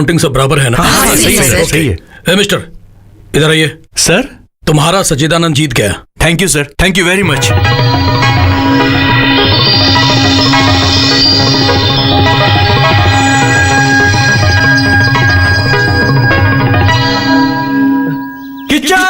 Counting सब बराबर है ना? हाँ, सही है, सही है। ए मिस्टर, इधर आइए। सर, तुम्हारा सच्चिदानंद जीत गया। Thank you sir, thank you very much. Kichcha!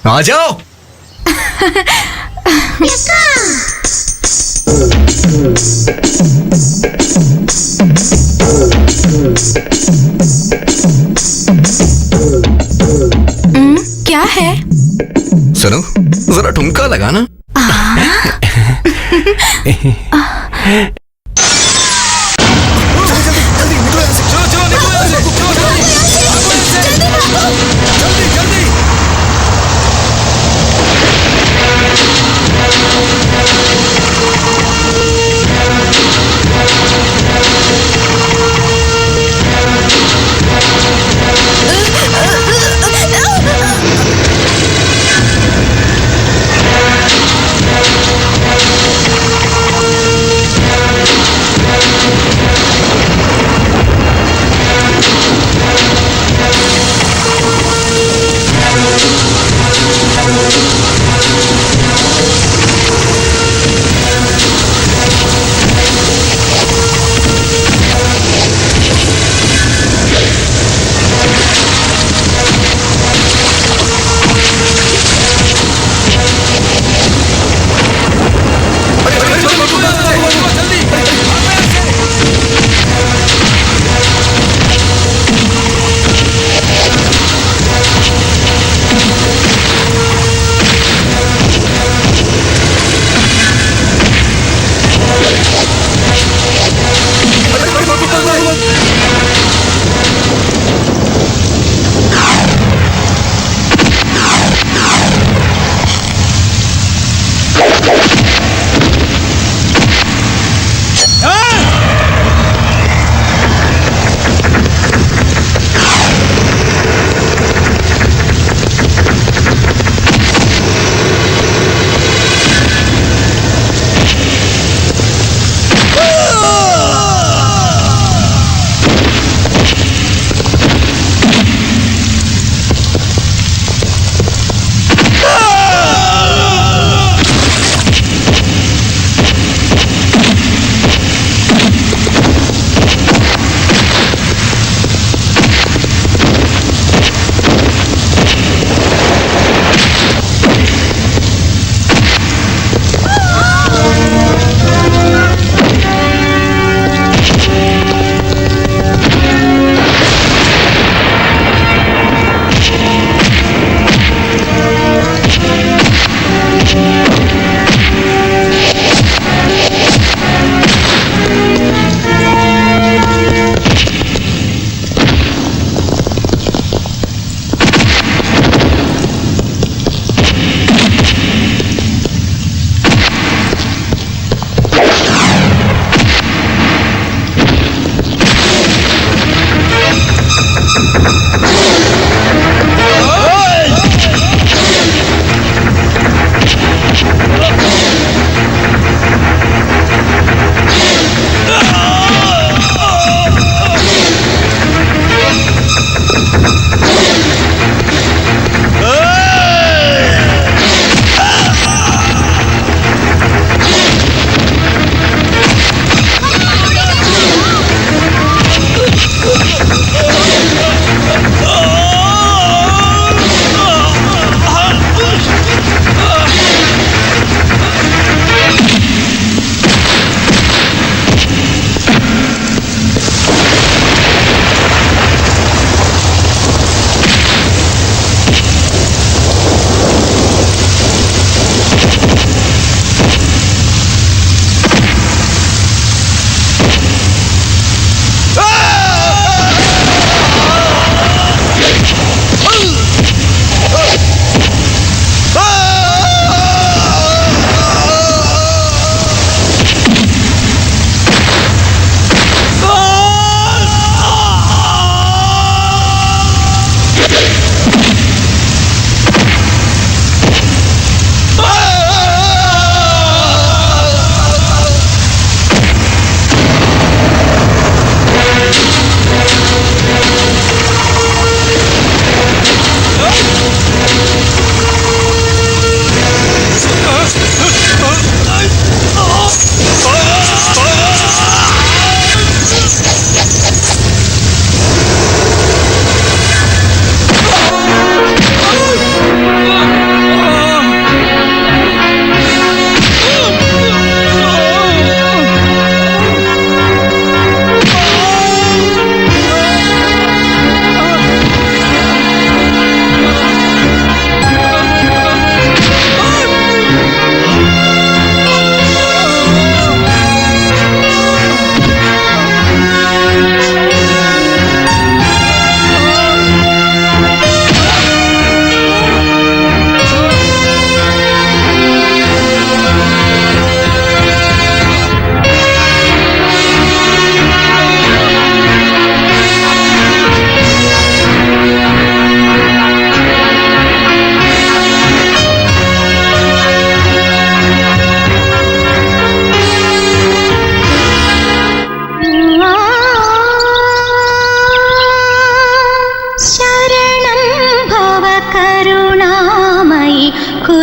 आ जाओ। क्या है? सुनो, जरा ठुमका लगाना।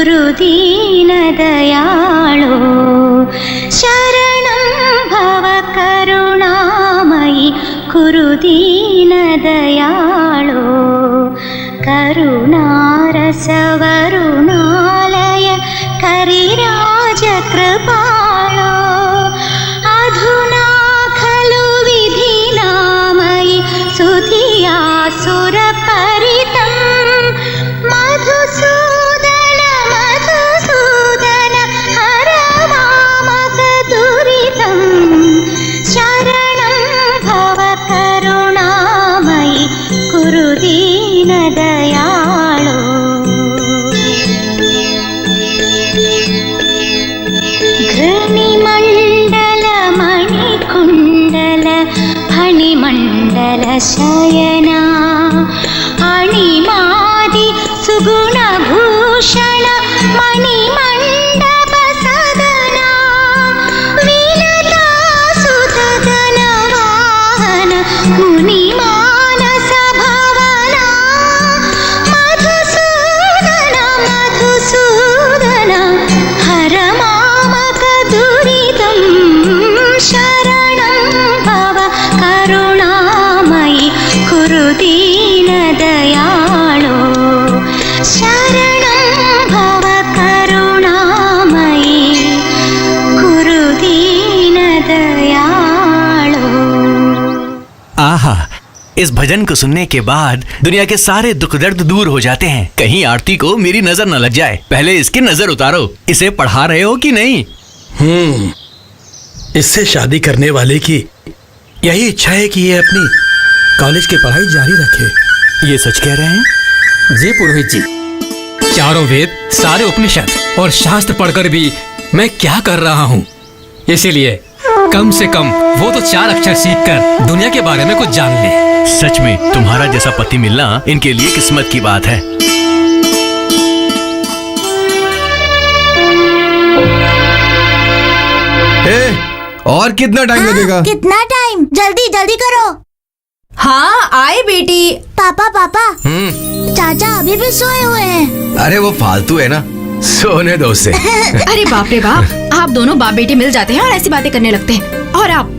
कुरुदीनदयाळो शरणं भव करुणामयि कुरुदीनदयाळो करुणारसवरुणालय करिराजकृपाळो अधुना खलु विधिनामयि सुधिया सुरपरितं मधुसूदन मधुसूदन हर मामकदुरितं शरणं भव करुणामयि कुरुदीनदयाळो घृणिमण्डल मणिकुण्डल फणिमण्डल शयना अणिमादि सुगुणभूषण मणिमण्डप सदना विनता सुतगन वाहन मुनिमानस भवना मधुसूदन मधुसूदन हर मामक दुरितं शरणं भव करुणामयि कुरुदीनदयाळो शरणं भव करुणामयि कुरुदीनदयाळो। आहा, इस भजन को सुनने के बाद दुनिया के सारे दुख दर्द दूर हो जाते हैं। कहीं आरती को मेरी नजर न लग जाए। पहले इसकी नजर उतारो। इसे पढ़ा रहे हो कि नहीं? इससे शादी करने वाले की यही इच्छा है कि ये अपनी कॉलेज की पढ़ाई जारी रखे। ये सच कह रहे हैं? जी पुरोहित जी, चारों वेद, सारे उपनिषद और शास्त्र पढ़कर भी मैं क्या कर रहा हूँ। इसीलिए कम से कम वो तो 4 अक्षर सीखकर दुनिया के बारे में कुछ जान ले। सच में तुम्हारा जैसा पति मिलना इनके लिए किस्मत की बात है। और कितना टाइम लगेगा? कितना टाइम? जल्दी जल्दी करो। हाँ आए बेटी। पापा पापा, चाचा अभी भी सोए हुए हैं। अरे वो फालतू है ना, सोने दो उसे। अरे बाप रे बाप, आप दोनों बाप बेटे मिल जाते हैं और ऐसी बातें करने लगते हैं। और आप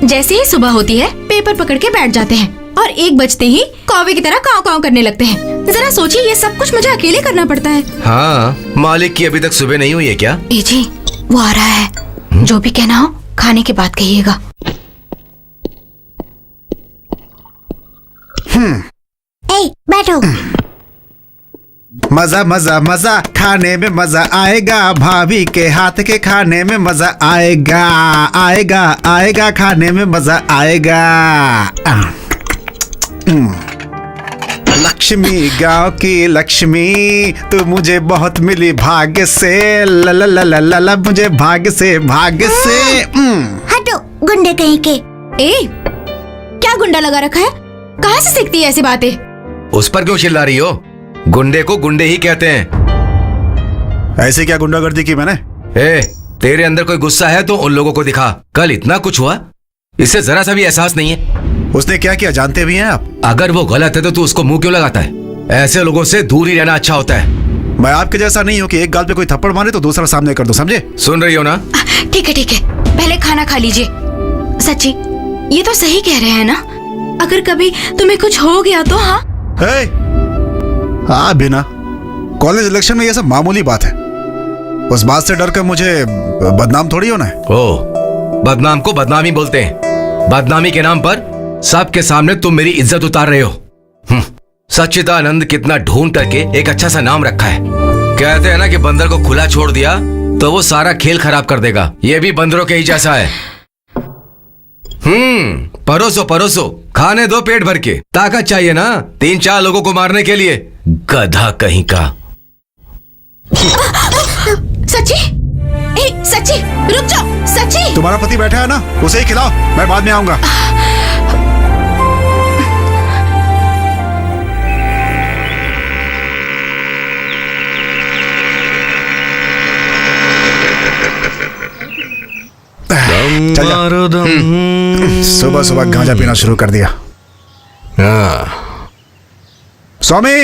जैसे ही सुबह होती है पेपर पकड़ के बैठ जाते हैं और 1 बजते ही कौवे की तरह काव काव करने लगते हैं। जरा सोचिए, ये सब कुछ मुझे अकेले करना पड़ता है। हाँ, मालिक की अभी तक सुबह नहीं हुई है क्या? ए जी, वो आ रहा है। जो भी कहना हो खाने के बाद कहिएगा। ए, बैठो। मजा मजा मजा खाने में मजा आएगा, भाभी के हाथ के खाने में मजा आएगा, आएगा आएगा खाने में मजा आएगा। लक्ष्मी गांव की लक्ष्मी, तू मुझे बहुत मिली भाग्य से, ला ला ला ला ला ला, मुझे भाग्य से हटो गुंडे कहीं के। ए, क्या गुंडा लगा रखा है? कहाँ से सीखती है ऐसी बातें? उस पर क्यों चिल्ला रही हो? गुंडे को गुंडे ही कहते हैं। ऐसे क्या गुंडागर्दी की मैंने? तेरे अंदर कोई गुस्सा है तो उन लोगों को दिखा। कल इतना कुछ हुआ, इससे जरा सा भी एहसास नहीं है। उसने क्या किया जानते भी हैं आप? अगर वो गलत है तो तू उसको मुंह क्यों लगाता है? ऐसे लोगों से दूर ही रहना अच्छा होता है। मैं आपके जैसा नहीं हूँ कि एक गाल पे कोई थप्पड़ मारे तो दूसरा सामने कर दो, समझे? सुन रही हो ना? ठीक है ठीक है, पहले खाना खा लीजिए। सच्ची, ये तो सही कह रहे हैं ना? अगर कभी तुम्हें कुछ हो गया तो? हाँ हाँ बिना कॉलेज इलेक्शन में ये सब मामूली बात है। उस बात से डर कर मुझे बदनाम थोड़ी होना है। ओ, बदनाम को बदनामी बोलते हैं। बदनामी के नाम पर सबके सामने तुम मेरी इज्जत उतार रहे हो। सच्चिदानंद कितना ढूंढ करके एक अच्छा सा नाम रखा है। कहते हैं ना कि बंदर को खुला छोड़ दिया तो वो सारा खेल खराब कर देगा। ये भी बंदरों के ही जैसा है। परोसो परोसो, खाने दो पेट भर के। ताकत चाहिए ना 3-4 लोगों को मारने के लिए। गधा कहीं का। सच्ची, ए सच्ची रुक जाओ। सच्ची, तुम्हारा पति बैठा है ना, उसे ही खिलाओ, मैं बाद में आऊंगा। सुबह सुबह गांजा पीना शुरू कर दिया। स्वामी,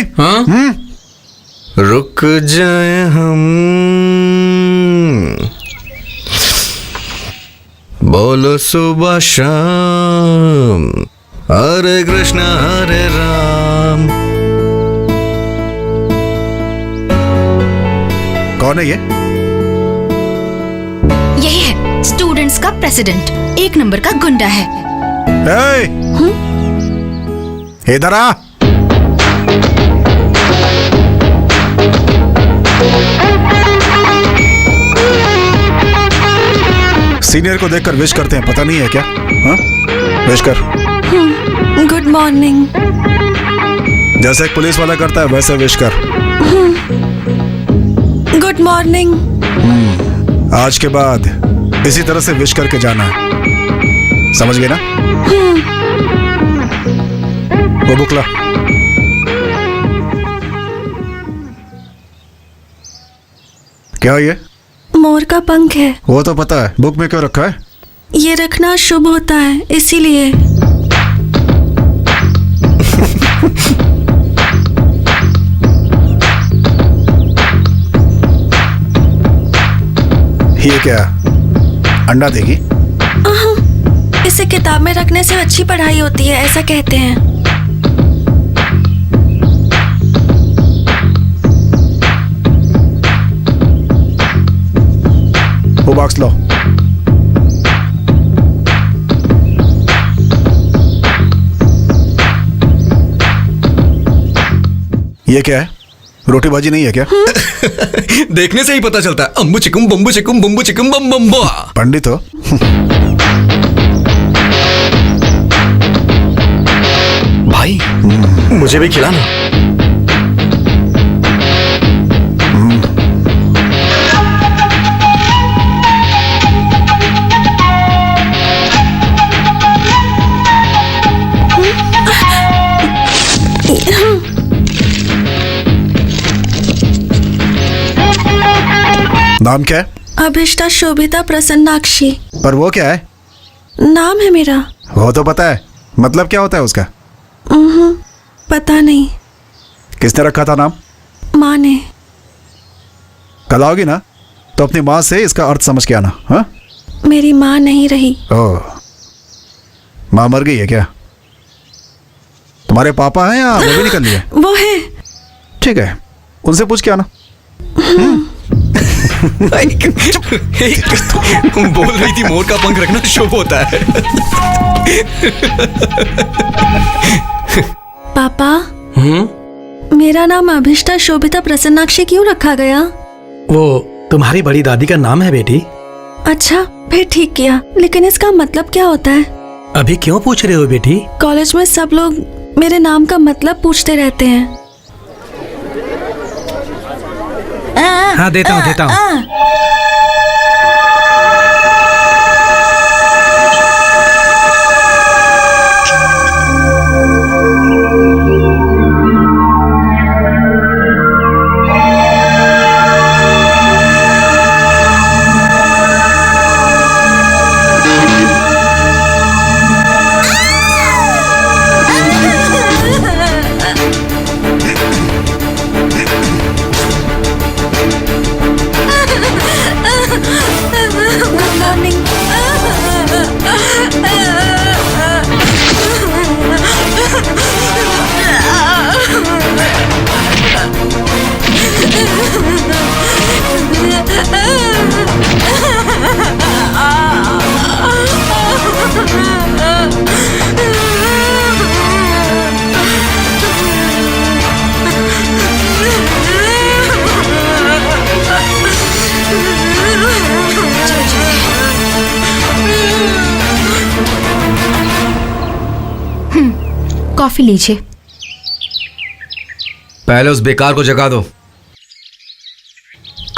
रुक जाए हम, बोलो सुबह शाम, हरे कृष्ण हरे राम। कौन है ये? यही है स्टूडेंट्स का प्रेसिडेंट, एक नंबर का गुंडा है। इधर आ। सीनियर को देखकर विश करते हैं, पता नहीं है क्या? हाँ? विश कर। Good morning. जैसे एक पुलिस वाला करता है वैसे विश कर। Good morning. आज के बाद इसी तरह से विश करके जाना है, समझ गए ना? वो बुक ला। क्या ये? मोर का पंख है। वो तो पता है, बुक में क्यों रखा है? ये रखना शुभ होता है, इसीलिए। ये क्या, अंडा देगी? इसे किताब में रखने से अच्छी पढ़ाई होती है, ऐसा कहते हैं। वो बॉक्स लो। ये क्या है? रोटी भाजी नहीं है क्या? देखने से ही पता चलता है। अम्बू चिकुम बम्बू चिकुम बम्बू चिकुम बम बम्बा। पंडित हो? भाई मुझे भी खिलाना। नाम क्या है? अभिष्टा शोभिता प्रसन्नाक्षी। पर वो क्या है? नाम है मेरा। वो तो पता है, मतलब क्या होता है उसका? पता नहीं। किसने रखा था नाम? माँ ने। कल आओगी ना तो अपनी माँ से इसका अर्थ समझ के आना। हाँ? मेरी माँ नहीं रही। ओह, माँ मर गई है क्या? तुम्हारे पापा हैं या वो भी निकल लिए? वो है। ठीक है, उनसे पूछ के आना। बोल रही थी मोर का पंख रखना शुभ होता है। पापा, मेरा नाम अभिष्टा शोभिता प्रसन्नाक्षी क्यों रखा गया? वो तुम्हारी बड़ी दादी का नाम है बेटी। अच्छा, फिर ठीक किया। लेकिन इसका मतलब क्या होता है? अभी क्यों पूछ रहे हो बेटी? कॉलेज में सब लोग मेरे नाम का मतलब पूछते रहते हैं। हाँ, देता हूँ। कॉफी लीजिए। पहले उस बेकार को जगा दो।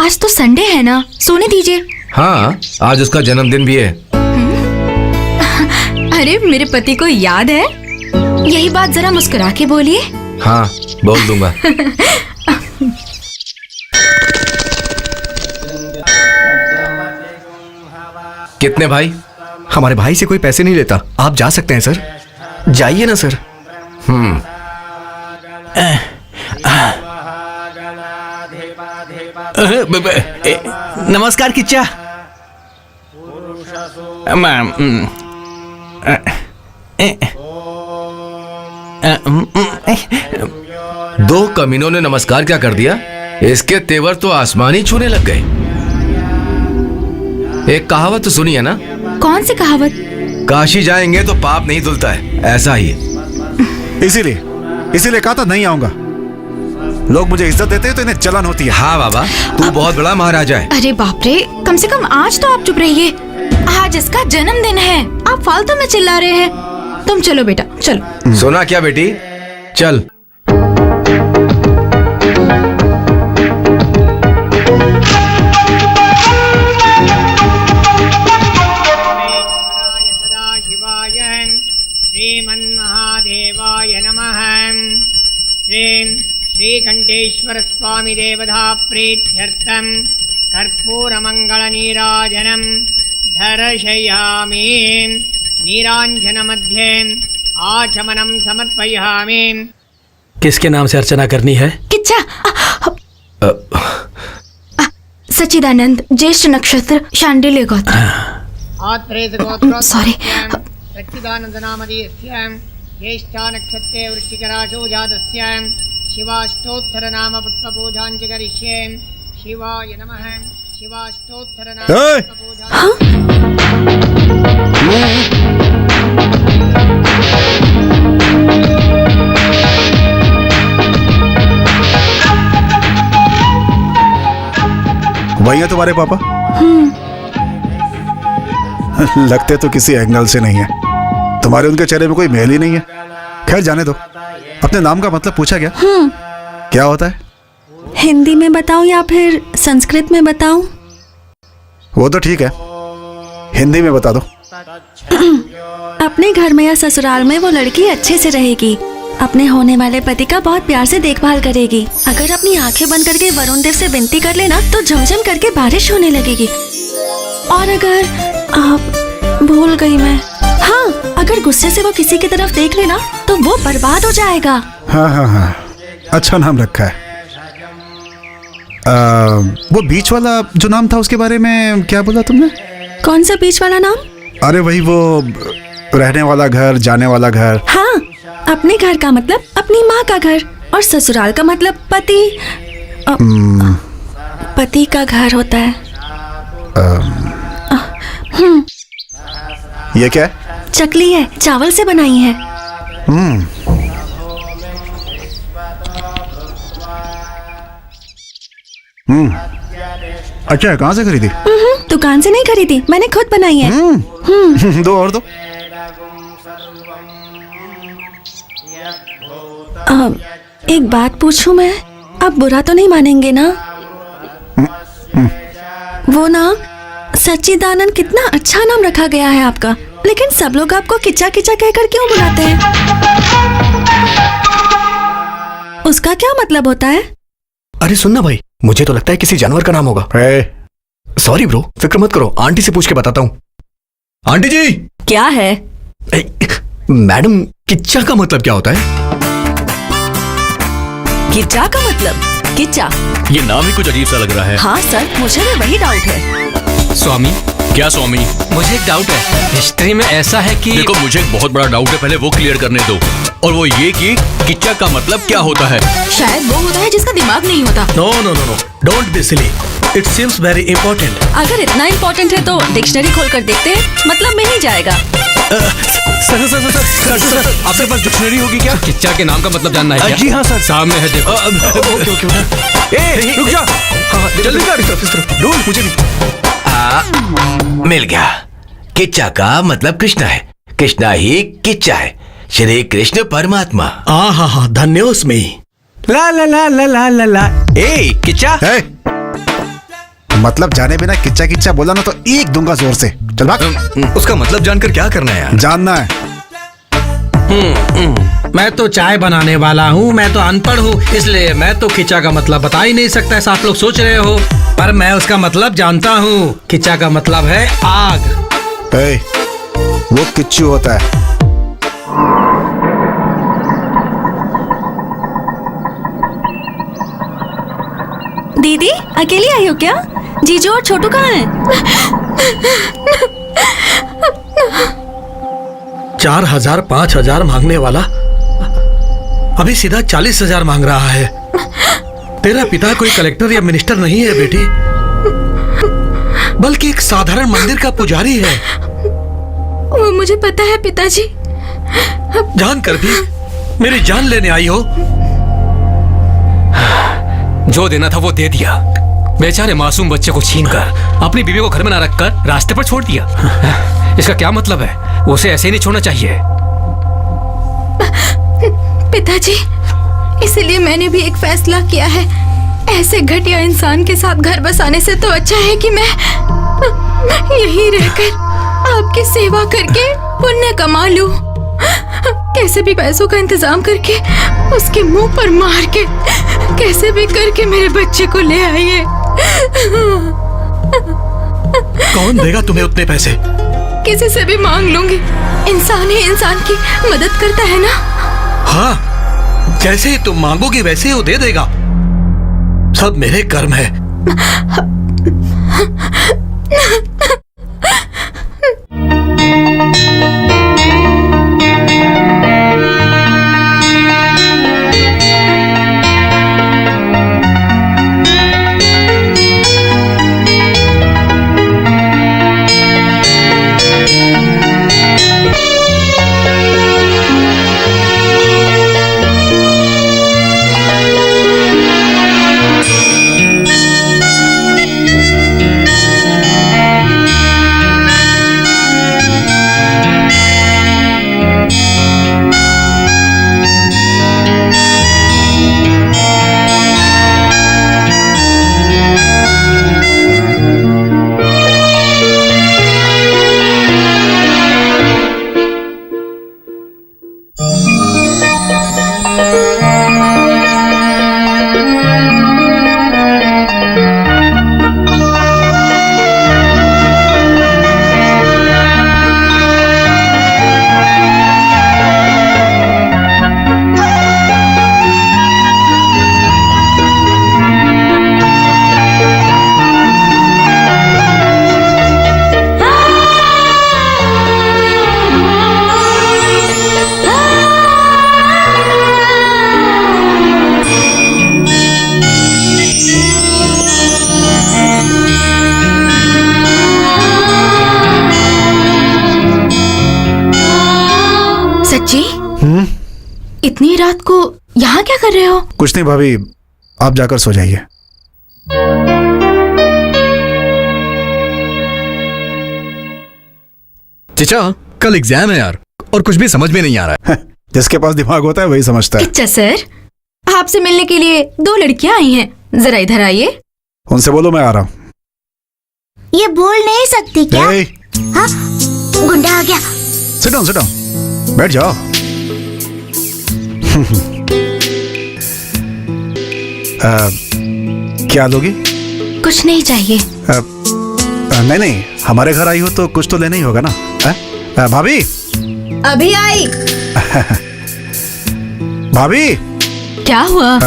आज तो संडे है ना, सोने दीजिए। हाँ, आज उसका जन्मदिन भी है। अरे मेरे पति को याद है? यही बात जरा मुस्कुरा के बोलिए। हाँ, बोल दूंगा। कितने भाई? हमारे भाई से कोई पैसे नहीं लेता। आप जा सकते हैं सर। जाइए ना सर। नमस्कार किच्चा। दो कमीनों ने नमस्कार क्या कर दिया? इसके तेवर तो आसमान ही छूने लग गए। एक कहावत तो सुनी है ना? कौन सी कहावत? काशी जाएंगे तो पाप नहीं धुलता है, ऐसा ही है। इसीलिए कहा था नहीं आऊंगा। लोग मुझे इज्जत देते हैं तो इन्हें जलन होती है। हाँ बाबा, तू बहुत बड़ा महाराजा है। अरे बाप रे, कम से कम आज तो आप चुप रहिए। आज इसका जन्मदिन है, आप फालतू में चिल्ला रहे हैं। तुम चलो बेटा, चलो। सुना क्या बेटी? चल। श्रीमन्महादेवाय नमः। श्रीकंठेश्वर स्वामी देवता प्रीत्यर्थं कर्पूरमंगलनीराजनं दर्शयामि। नीरांजन मध्ये आचमनं समर्पयामि। किसके नाम से अर्चना करनी है? किच्चा। सच्चिदानंद, ज्येष्ठ नक्षत्र, शांडिल्य गोत्र। सॉरी। सच्चिदानंद नामधेयस्य ज्येष्ठा नक्षत्रे वृश्चिकराशौ जातस्य शिवाष्टोत्तर नाम पुष्पपूजां च करिष्ये। शिवाय नमः। शिवाष्टोत्तर नाम वही है तुम्हारे पापा? लगते तो किसी एंगल से नहीं है। तुम्हारे उनके चेहरे में कोई मेल ही नहीं है। खैर जाने दो। अपने नाम का मतलब पूछा क्या? क्या होता है? हिंदी में बताऊं या फिर संस्कृत में बताऊं? वो तो ठीक है, हिंदी में बता दो। अपने घर में या ससुराल में वो लड़की अच्छे से रहेगी, अपने होने वाले पति का बहुत प्यार से देखभाल करेगी। अगर अपनी आंखें बंद करके वरुण देव से विनती कर लेना तो झमझम करके बारिश होने लगेगी। और अगर आप भूल गई मैं, हाँ, अगर गुस्से से वो किसी की तरफ देख लेना तो वो बर्बाद हो जाएगा। हाँ हाँ हाँ, अच्छा नाम रखा है। वो बीच वाला जो नाम था उसके बारे में क्या बोला तुमने? कौन सा बीच वाला नाम? अरे वही वो रहने वाला घर, जाने वाला घर। हाँ, अपने घर का मतलब अपनी माँ का घर और ससुराल का मतलब पति पति का घर होता है। ये क्या है? चकली है, चावल से बनाई है। अच्छा, कहाँ से खरीदी? दुकान से नहीं खरीदी, मैंने खुद बनाई है। दो और दो। एक बात पूछूं मैं? आप बुरा तो नहीं मानेंगे ना? वो ना सच्चिदानंद, कितना अच्छा नाम रखा गया है आपका, लेकिन सब लोग आपको किच्चा किच्चा कहकर क्यों बुलाते हैं? उसका क्या मतलब होता है? अरे सुनना भाई, मुझे तो लगता है किसी जानवर का नाम होगा। सॉरी ब्रो, फिक्र मत करो, आंटी से पूछ के बताता हूँ। आंटी जी। क्या है? मैडम, किच्चा का मतलब क्या होता है? किच्चा का मतलब? किच्चा, ये नाम ही कुछ अजीब सा लग रहा है। हाँ सर, मुझे भी वही डाउट है। स्वामी, क्या स्वामी? मुझे एक डाउट है। हिस्ट्री में ऐसा है कि देखो, मुझे एक बहुत बड़ा डाउट है, पहले वो क्लियर करने दो। और वो ये कि किच्चा का मतलब क्या होता है? शायद वो होता है जिसका दिमाग नहीं होता। No no no no, don't be silly, it seems very important. अगर इतना इम्पोर्टेंट है तो डिक्शनरी खोल कर देखते हैं, मतलब में ही जाएगा। सर, आपके पास डिक्शनरी होगी क्या? किच्चा के नाम का मतलब जानना है क्या? जी हाँ सर, सामने है, देखो। ओके, रुक जा, जल्दी कर, ढूंढ, मुझे भी। मिल गया। किच्चा का मतलब कृष्णा है, कृष्णा ही किच्चा है, श्री कृष्ण परमात्मा। हाँ, धन्योस्मी। ला ला ला ला ला ला ला। ए किच्चा, मतलब जाने बिना किच्चा किच्चा बोला ना तो एक दूंगा जोर से। चल भाग। उसका मतलब जानकर क्या करना है यार? जानना है। मैं तो चाय बनाने वाला हूँ, मैं तो अनपढ़ हूँ, इसलिए मैं तो किच्चा का मतलब बता ही नहीं सकता, ऐसा आप लोग सोच रहे हो। पर मैं उसका मतलब जानता हूँ। किच्चा का मतलब है आग। वो किच्चू होता है। दीदी अकेली आई हो क्या? जीजू और छोटू कहाँ हैं? 4,000 5,000 मांगने वाला अभी सीधा 40,000 मांग रहा है। तेरा पिता कोई कलेक्टर या मिनिस्टर नहीं है बेटी, बल्कि एक साधारण मंदिर का पुजारी है। वो मुझे पता है पिताजी। जानकर भी मेरी जान लेने आई हो। जो देना था वो दे दिया। बेचारे मासूम बच्चे को छीनकर अपनी बीवी को घर में ना रखकर रास्ते पर छोड़ दिया। इसका क्या मतलब है? उसे ऐसे ही नहीं छोड़ना चाहिए। पिताजी, इसलिए मैंने भी एक फैसला किया है। ऐसे घटिया इंसान के साथ घर बसाने से तो अच्छा है कि मैं यहीं रहकर आपकी सेवा करके पुण्य कमा लूं। कैसे भी पैसों का इंतजाम करके उसके मुंह पर मार के कैसे भी करके मेरे बच्चे को ले आइए। कौन देगा तुम्हें उतने पैसे? किसी से भी मांग लूंगी। इंसान ही इंसान की मदद करता है ना। हाँ, जैसे ही तुम मांगोगी वैसे ही वो दे देगा। सब मेरे कर्म है। इतनी रात को यहाँ क्या कर रहे हो? कुछ नहीं भाभी, आप जाकर सो जाइए। चचा, कल एग्जाम है यार, और कुछ भी समझ में नहीं आ रहा है। जिसके पास दिमाग होता है वही समझता है। अच्छा सर, आपसे मिलने के लिए 2 लड़कियां आई हैं, जरा इधर आइए। उनसे बोलो मैं आ रहा हूँ। ये बोल नहीं सकती क्या? हाँ, गुंडा आ गया। सिट डाउन, बैठ जाओ। क्या लोगी? कुछ नहीं चाहिए। नहीं, हमारे घर आई हो तो कुछ तो लेना ही होगा ना। भाभी अभी आई। भाभी क्या हुआ?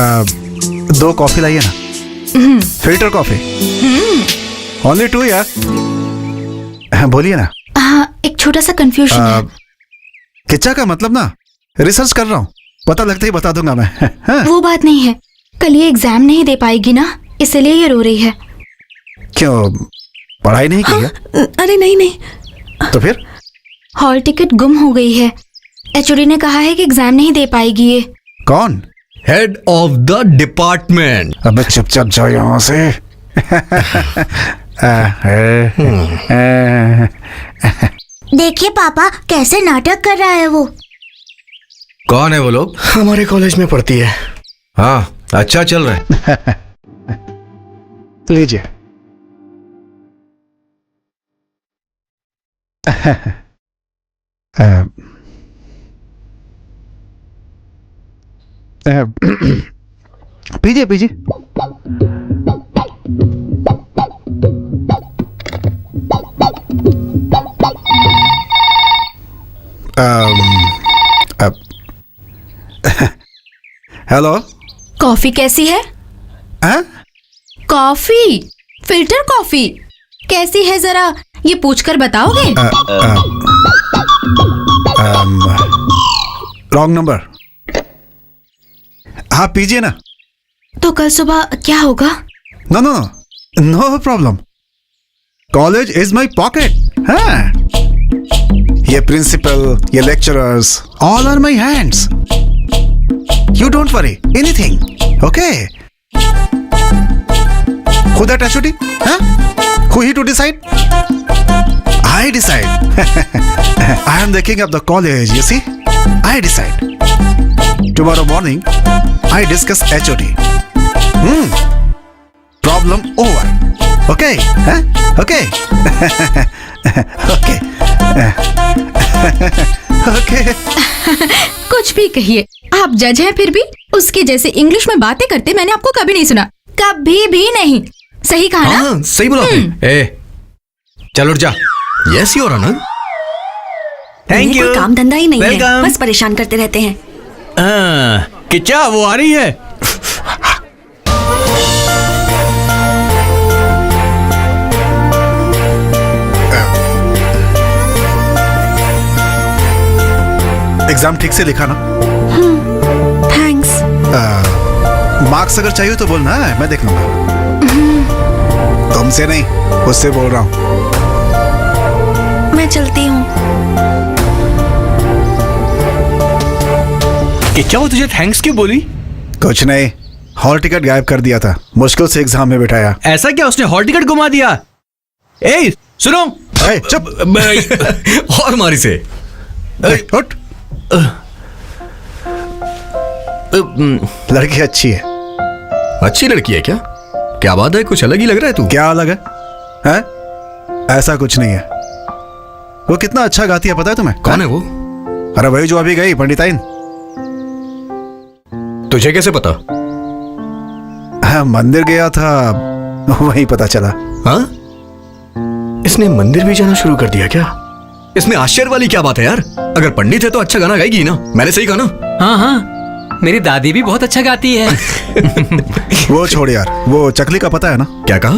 2 कॉफी लाइए ना, फिल्टर कॉफी। ओनली 2 यार। बोलिए ना। हाँ, एक छोटा सा कंफ्यूजन है। किच्चा का मतलब ना, रिसर्च कर रहा हूँ, पता लगते ही बता दूंगा मैं। वो बात नहीं है, कल ये एग्जाम नहीं दे पाएगी ना, इसलिए ये रो रही है। क्यों, पढ़ाई नहीं की है? अरे नहीं। तो फिर? हॉल टिकट गुम हो गई है। एचओडी ने कहा है कि एग्जाम नहीं दे पाएगी ये। कौन? Head of the department. अबे चुपचाप जाओ यहाँ से। देखिए पापा कैसे नाटक कर रहा है वो। कौन है वो लोग? हमारे कॉलेज में पढ़ती है। हाँ, अच्छा चल रहा है। लीजिए। पीजिए पीजिए। हेलो, कॉफी कैसी है? कॉफी, फिल्टर कॉफी कैसी है जरा ये पूछकर बताओगे? Wrong number. आप पीजिए ना। तो कल सुबह क्या होगा? No no no, no problem. College is my pocket. हाँ, ये प्रिंसिपल, ये lecturers, all are my hands. You don't worry anything, okay? Who that HOD? Huh? Who he to decide? I decide. I am the king of the college, you see? I decide. Tomorrow morning, I discuss HOD. Problem over. Okay? Huh? Okay? Okay. Okay. कुछ भी कहिए, आप जज हैं फिर भी उसके जैसे इंग्लिश में बातें करते मैंने आपको कभी नहीं सुना, कभी भी नहीं। सही कहा ना? हाँ, सही बोला आपने। ए, चल उठ जा। Yes your honour. Thank you. कोई काम धंधा ही नहीं है, Welcome. बस परेशान करते रहते हैं। किच्चा वो आ रही है। एग्जाम ठीक से लिखा ना? थैंक्स। मार्क्स अगर चाहिए तो बोलना, मैं देख लूंगा। तुमसे नहीं, उससे बोल रहा हूँ। मैं चलती हूँ। किच्चा वो तुझे थैंक्स क्यों बोली? कुछ नहीं, हॉल टिकट गायब कर दिया था, मुश्किल से एग्जाम में बिठाया। ऐसा क्या, उसने हॉल टिकट घुमा दिया? ए सुनो। ए, चुप। और मारी से। उठ। लड़की अच्छी है। अच्छी लड़की है क्या? क्या बात है, कुछ अलग ही लग रहा है तू। क्या अलग है? हैं? ऐसा कुछ नहीं है। वो कितना अच्छा गाती है पता है तुम्हें? कौन है वो? अरे वही जो अभी गई, पंडिताइन। तुझे कैसे पता? हाँ, मंदिर गया था, वहीं पता चला। हाँ, इसने मंदिर भी जाना शुरू कर दिया क्या? इसमें आश्चर्य वाली क्या बात है यार? अगर पंडित है तो अच्छा गाना गाएगी ना। मैंने सही कहा ना? हाँ हाँ, मेरी दादी भी बहुत अच्छा गाती है। वो छोड़ यार, वो चकली का पता है ना? क्या कहा?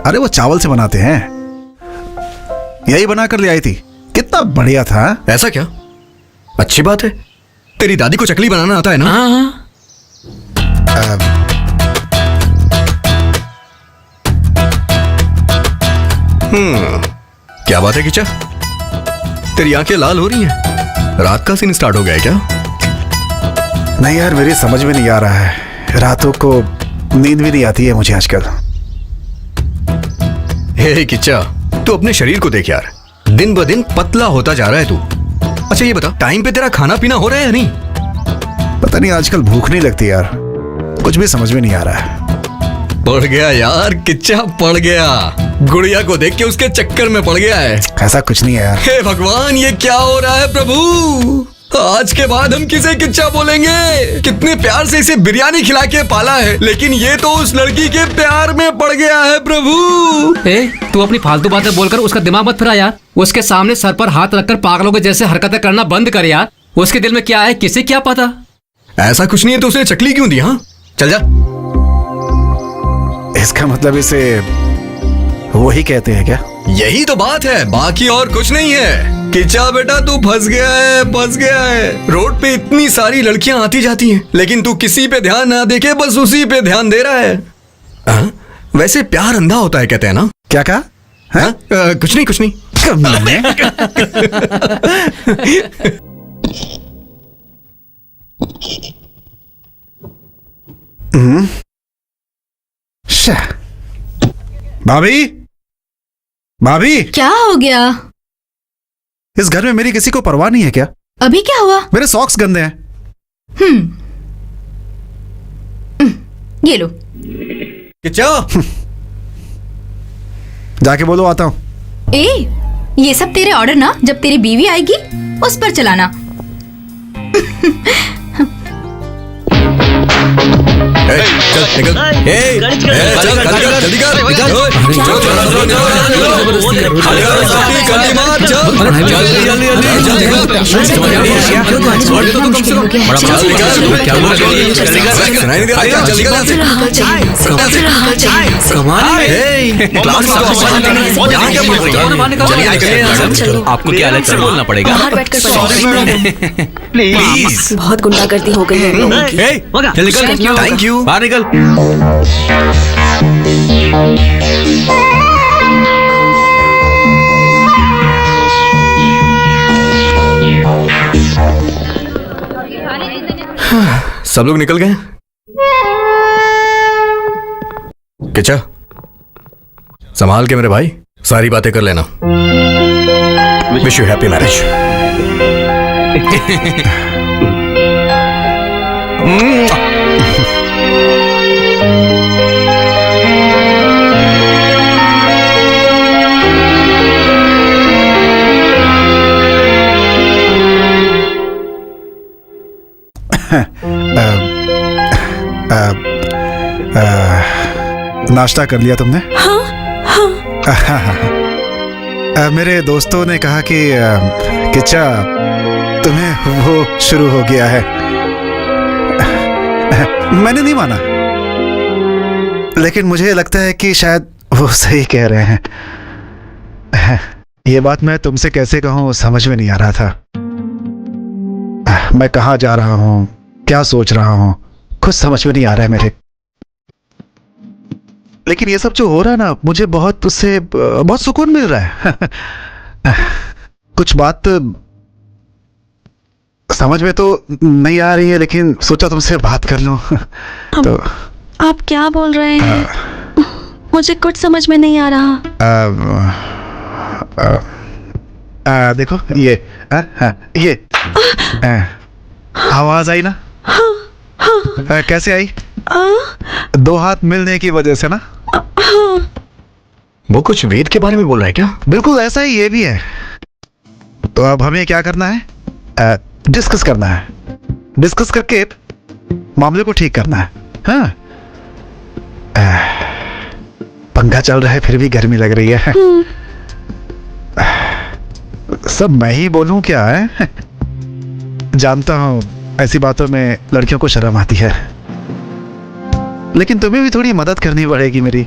अरे वो चावल से बनाते हैं, यही बना कर ले आई थी, कितना बढ़िया था। ऐसा क्या? अच्छी बात है। तेरी दादी को चकली बनाना आता है ना? हाँ हाँ। क्या बात है किचा? तेरी आंखें लाल हो रही हैं। रात का सीन स्टार्ट हो गया है क्या? नहीं यार, मेरी समझ में नहीं आ रहा है, रातों को नींद भी नहीं आती है मुझे आजकल। हे किच्चा, तू अपने शरीर को देख यार, दिन ब दिन पतला होता जा रहा है तू। अच्छा ये बता, टाइम पे तेरा खाना पीना हो रहा है या नहीं? पता नहीं आजकल भूख नहीं लगती यार, कुछ भी समझ में नहीं आ रहा है। पड़ गया यार किच्चा, पड़ गया। गुड़िया को देख के उसके चक्कर में पड़ गया है। ऐसा कुछ नहीं है यार। हे भगवान, ये क्या हो रहा है प्रभु? आज के बाद हम किसे किच्चा बोलेंगे? कितने प्यार से इसे बिरयानी खिला के पाला है, लेकिन ये तो उस लड़की के प्यार में पड़ गया है प्रभु। ए, तू अपनी फालतू बातें बोलकर उसका दिमाग मत फिरा यार। उसके सामने सर पर हाथ रखकर पागलों के जैसे हरकतें करना बंद कर यार। उसके दिल में क्या है किसे क्या पता। ऐसा कुछ नहीं है तो उसने चकली क्यों दी? हाँ चल जा। इसका मतलब इसे वही कहते हैं क्या? यही तो बात है, बाकी और कुछ नहीं है। किच्चा बेटा तू फंस गया है, फंस गया है। रोड पे इतनी सारी लड़कियां आती जाती हैं, लेकिन तू किसी पे ध्यान ना देके बस उसी पे ध्यान दे रहा है। हाँ? वैसे प्यार अंधा होता है कहते हैं ना? क्या कहा? हाँ? कुछ नहीं कुछ नहीं। भाभी, भाभी, क्या हो गया? इस घर में मेरी किसी को परवाह नहीं है क्या? अभी क्या हुआ? मेरे सॉक्स गंदे हैं। ये लो। किच्चा, जाके बोलो आता हूं। ए, ये सब तेरे ऑर्डर ना, जब तेरी बीवी आएगी उस पर चलाना। hey. चल निकल। चल जल्दी कर। आपको क्या अलग से बोलना पड़ेगा? बाहर बैठकर पढ़ाई। प्लीज बहुत गुंडागर्दी हो गई है इन लोगों की। चल निकल। Thank you. बाहर निकल। सब लोग निकल गए? किचा संभाल के मेरे भाई, सारी बातें कर लेना। Wish you happy marriage. नाश्ता कर लिया तुमने? मेरे दोस्तों ने कहा कि किच्चा तुम्हें वो शुरू हो गया है। मैंने नहीं माना, लेकिन मुझे लगता है कि शायद वो सही कह रहे हैं। ये बात मैं तुमसे कैसे कहूँ समझ में नहीं आ रहा था। मैं कहाँ जा रहा हूँ, क्या सोच रहा हूँ, कुछ समझ में नहीं आ रहा है मेरे। लेकिन ये सब जो हो रहा है ना, मुझे बहुत उससे बहुत सुकून मिल रहा है। कुछ बात समझ में तो नहीं आ रही है, लेकिन सोचा तुमसे बात कर लूं। तो आप क्या बोल रहे हैं? मुझे कुछ समझ में नहीं आ रहा। देखो ये आवाज आई ना? कैसे आई? दो हाथ मिलने की वजह से ना। वो कुछ वेद के बारे में बोल रहा है क्या? बिल्कुल ऐसा ही ये भी है। तो अब हमें क्या करना है? डिस्कस करना है। डिस्कस करके मामले को ठीक करना है। हाँ, पंखा चल रहा है फिर भी गर्मी लग रही है। सब मैं ही बोलूं क्या है? जानता हूं ऐसी बातों में लड़कियों को शर्म आती है, लेकिन तुम्हें भी थोड़ी मदद करनी पड़ेगी मेरी।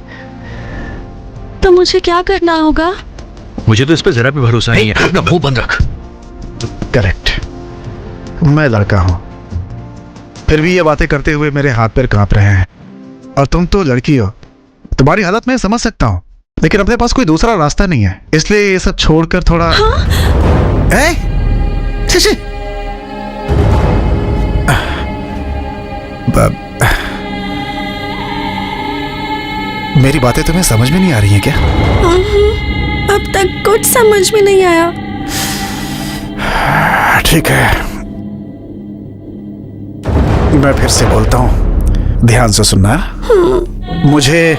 तो मुझे क्या करना होगा? मुझे तो इस पे जरा भी भरोसा नहीं है। अपना मुंह बंद रख। करेक्ट, मैं लड़का हूं, फिर भी ये बातें करते हुए मेरे हाथ पैर कांप रहे हैं। और तुम तो लड़की हो, तुम्हारी हालत मैं समझ सकता हूं, लेकिन अपने पास कोई दूसरा रास्ता नहीं है। इसलिए ये सब छोड़कर थोड़ा मेरी बातें तुम्हें समझ में नहीं आ रही हैं क्या? अब तक कुछ समझ में नहीं आया। ठीक है, मैं फिर से बोलता हूं, ध्यान से सुनना। मुझे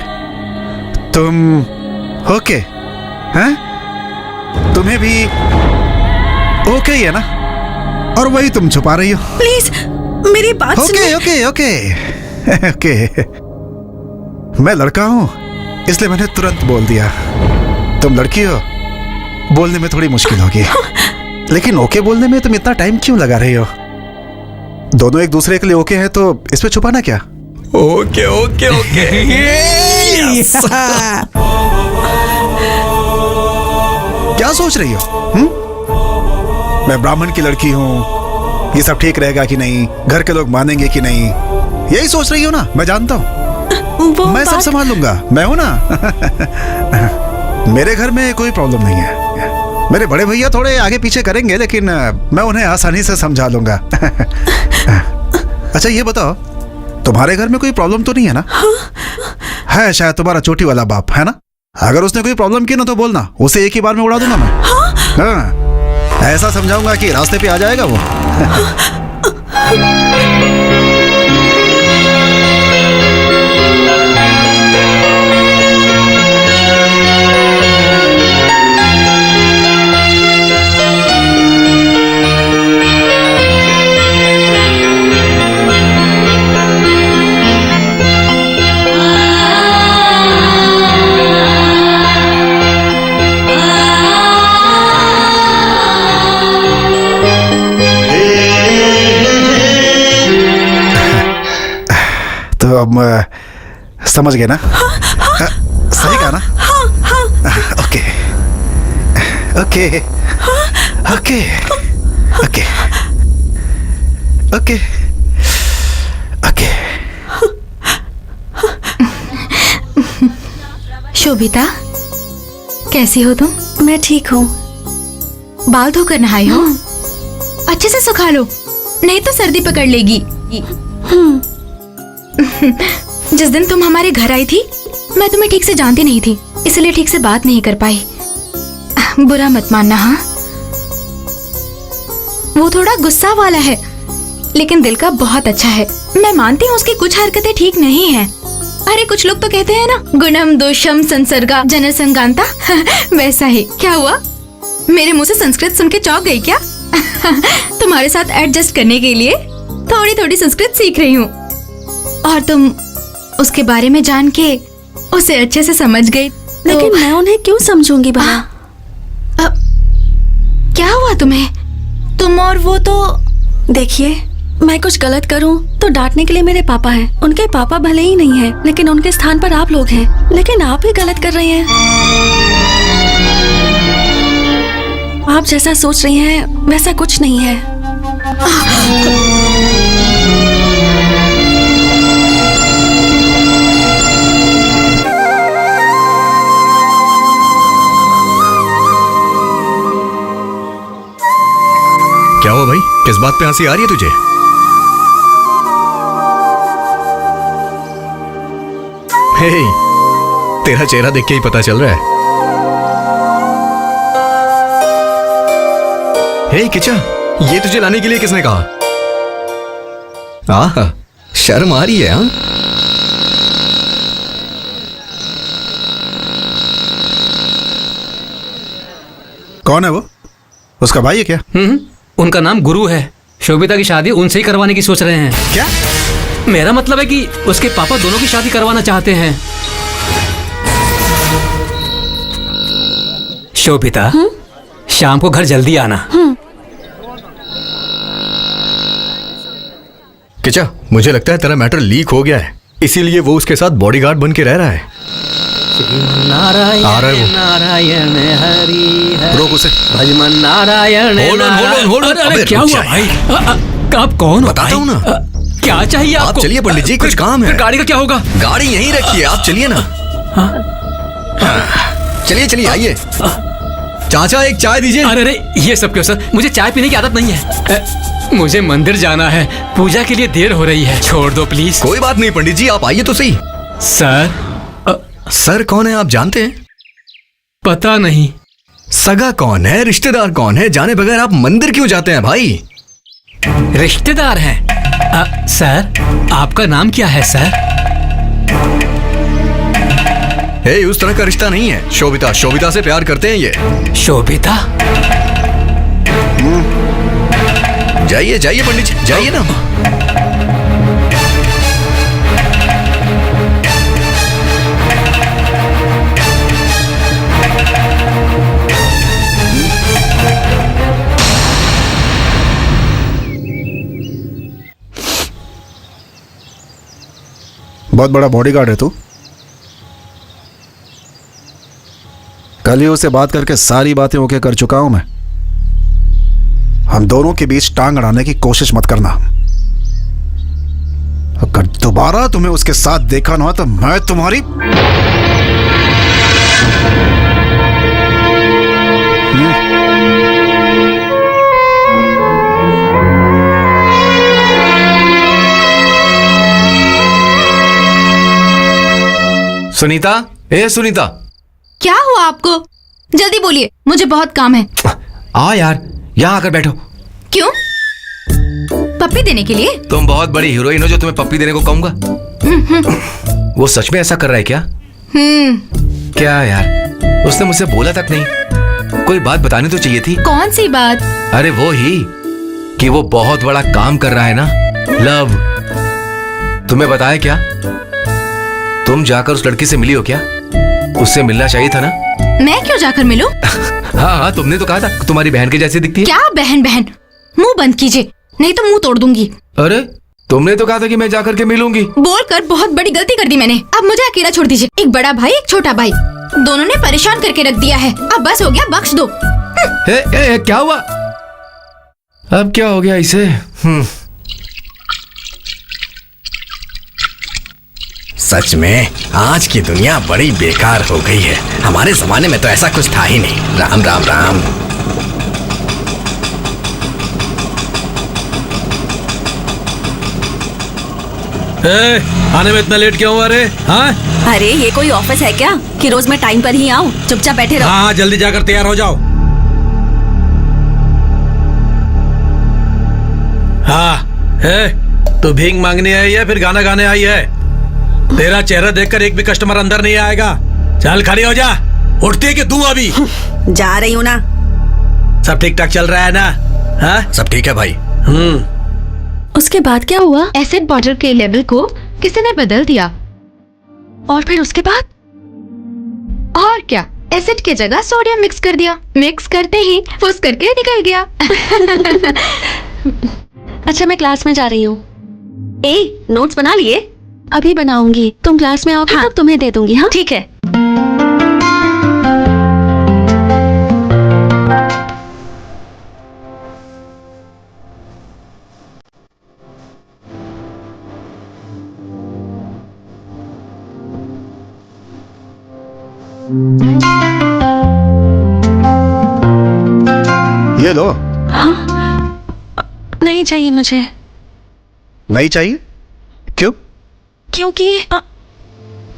तुम ओके हैं? तुम्हें भी ओके ही है ना? और वही तुम छुपा रही हो। प्लीज मेरी बात सुनिए। Okay okay okay. मैं लड़का हूं, इसलिए मैंने तुरंत बोल दिया। तुम लड़की हो, बोलने में थोड़ी मुश्किल होगी। लेकिन ओके बोलने में तुम इतना टाइम क्यों लगा रही हो? दोनों एक दूसरे के लिए ओके है, तो इसमें छुपाना क्या? Okay okay okay. क्या सोच रही हो? मैं ब्राह्मण की लड़की हूं, ये सब ठीक रहेगा कि नहीं, घर के लोग मानेंगे कि नहीं, यही सोच रही हो ना? मैं जानता हूं, मैं सब संभाल लूंगा, मैं हूं ना। मेरे घर में कोई प्रॉब्लम नहीं है। मेरे बड़े भैया थोड़े आगे पीछे करेंगे, लेकिन मैं उन्हें आसानी से समझा लूंगा। अच्छा ये बताओ, तुम्हारे घर में कोई प्रॉब्लम तो नहीं है ना? है शायद तुम्हारा चोटी वाला बाप, है ना? अगर उसने कोई प्रॉब्लम की ना तो बोलना, उसे एक ही बार में उड़ा दूंगा मैं। हाँ, ऐसा समझाऊंगा कि रास्ते पे आ जाएगा वो। तो अब समझ गए ना? सही कहा ना? Okay okay okay okay okay okay. Shobhita, कैसी हो तुम? मैं ठीक हूँ। बाल धोकर नहाई हो? अच्छे से सुखा लो, नहीं तो सर्दी पकड़ लेगी। जिस दिन तुम हमारे घर आई थी, मैं तुम्हें ठीक से जानती नहीं थी, इसलिए ठीक से बात नहीं कर पाई। बुरा मत मानना। हाँ, वो थोड़ा गुस्सा वाला है, लेकिन दिल का बहुत अच्छा है। मैं मानती हूँ उसकी कुछ हरकतें ठीक नहीं है। अरे कुछ लोग तो कहते हैं ना, गुणम दोषम संसर्गा जनसंगांता। वैसा ही। क्या हुआ, मेरे मुंह से संस्कृत सुन के चौंक गई क्या? तुम्हारे साथ एडजस्ट करने के लिए थोड़ी थोड़ी संस्कृत सीख रही हूँ, और तुम उसके बारे में जान के उसे अच्छे से समझ गई। लेकिन मैं उन्हें क्यों समझूंगी भला? क्या हुआ तुम्हें? तुम और वो तो... देखिए, मैं कुछ गलत करूं तो डांटने के लिए मेरे पापा हैं। उनके पापा भले ही नहीं हैं, लेकिन उनके स्थान पर आप लोग हैं। लेकिन आप ही गलत कर रही हैं। आप जैसा सोच रही हैं वैसा कुछ नहीं है। क्या हुआ भाई, किस बात पे हंसी आ रही है तुझे? हे, तेरा चेहरा देख के ही पता चल रहा है। हे किचा, ये तुझे लाने के लिए किसने कहा? आहा, शर्म आ रही है? हाँ, कौन है वो? उसका भाई है क्या? उनका नाम गुरु है। शोभिता की शादी उनसे ही करवाने की सोच रहे हैं। क्या? मेरा मतलब है कि उसके पापा दोनों की शादी करवाना चाहते हैं। शोभिता, शाम को घर जल्दी आना। किचा, मुझे लगता है तेरा मैटर लीक हो गया है, इसीलिए वो उसके साथ बॉडीगार्ड बन के रह रहा है। नारायण आ रहा है वो। नारायण हरि हरि रोक उसे। भजमन Narayan Hold on, hold on, hold on। अरे अबे, क्या रुक हुआ जा भाई? आप कौन हो? बताता हूँ ना। क्या चाहिए आप आपको? चलिए पंडित जी, कुछ काम है। फिर गाड़ी का क्या होगा? गाड़ी यहीं रखिए, आप चलिए ना। चलिए चलिए, आइए। चाचा, एक चाय दीजिए। अरे अरे, ये सब क्यों सर? मुझे चाय पीने की आदत नहीं है। मुझे मंदिर जाना है, पूजा के लिए देर हो रही है। छोड़ दो प्लीज। कोई बात नहीं पंडित जी, आप आइए तो सही। सर, सर कौन है आप जानते हैं? पता नहीं। सगा कौन है, रिश्तेदार कौन है, जाने बगैर आप मंदिर क्यों जाते हैं भाई? रिश्तेदार हैं। सर, आपका नाम क्या है सर? हे, उस तरह का रिश्ता नहीं है। शोभिता, शोभिता से प्यार करते हैं ये। शोभिता? जाइए जाइए पंडित जी, जाइए ना। बहुत बड़ा बॉडीगार्ड है तू। कल ही उसे बात करके सारी बातें ओके कर चुका हूं मैं। हम दोनों के बीच टांग अड़ाने की कोशिश मत करना। अगर दोबारा तुम्हें उसके साथ देखा ना तो मैं तुम्हारी... सुनीता, ए सुनीता। क्या हुआ आपको? जल्दी बोलिए, मुझे बहुत काम है। आ यार, यहाँ आकर बैठो। क्यों? पप्पी देने के लिए? तुम बहुत बड़ी हीरोइन हो जो तुम्हें पप्पी देने को कहूंगा। वो सच में ऐसा कर रहा है क्या? क्या यार, उसने मुझसे बोला तक नहीं। कोई बात बतानी तो चाहिए थी। कौन सी बात? अरे वो ही कि वो बहुत बड़ा काम कर रहा है ना, लव। तुम्हें बताया क्या? तुम जाकर उस लड़की से मिली हो क्या? उससे मिलना चाहिए था ना। मैं क्यों जाकर मिलूं? हाँ हाँ, तुमने तो कहा था तुम्हारी बहन के जैसी दिखती है। क्या बहन बहन? मुंह बंद कीजिए, नहीं तो मुंह तोड़ दूंगी। अरे तुमने तो कहा था कि मैं जाकर के मिलूंगी। बोलकर बहुत बड़ी गलती कर दी मैंने। अब मुझे अकेला छोड़ दीजिए। एक बड़ा भाई एक छोटा भाई, दोनों ने परेशान करके रख दिया है। अब बस हो गया, बख्श दो। क्या हुआ? अब क्या हो गया इसे? सच में आज की दुनिया बड़ी बेकार हो गई है। हमारे जमाने में तो ऐसा कुछ था ही नहीं। राम राम राम। आने में इतना लेट क्यों हुआ रे? हाँ अरे ये कोई ऑफिस है क्या कि रोज मैं टाइम पर ही आऊँ? चुपचाप बैठे रहो। हाँ, जल्दी जाकर तैयार हो जाओ। हाँ तू भीख मांगने आई है फिर गाना गाने आई है? तेरा चेहरा देखकर एक भी कस्टमर अंदर नहीं आएगा। चल खड़ी हो जा। उठती है कि तू अभी? जा रही हूँ ना। सब ठीक ठाक चल रहा है ना? हाँ सब ठीक है भाई। उसके बाद क्या हुआ? एसिड वाटर के लेवल को किसी ने बदल दिया। और फिर उसके बाद? और क्या, एसिड की जगह सोडियम मिक्स कर दिया। मिक्स करते ही फुस करके निकल गया। अच्छा मैं क्लास में जा रही हूँ। ए नोट्स बना लिए? अभी बनाऊंगी, तुम क्लास में आओगे तब तुम्हें दे दूंगी। हाँ ठीक है। ये लो। नहीं चाहिए मुझे। नहीं चाहिए? क्यों? क्योंकि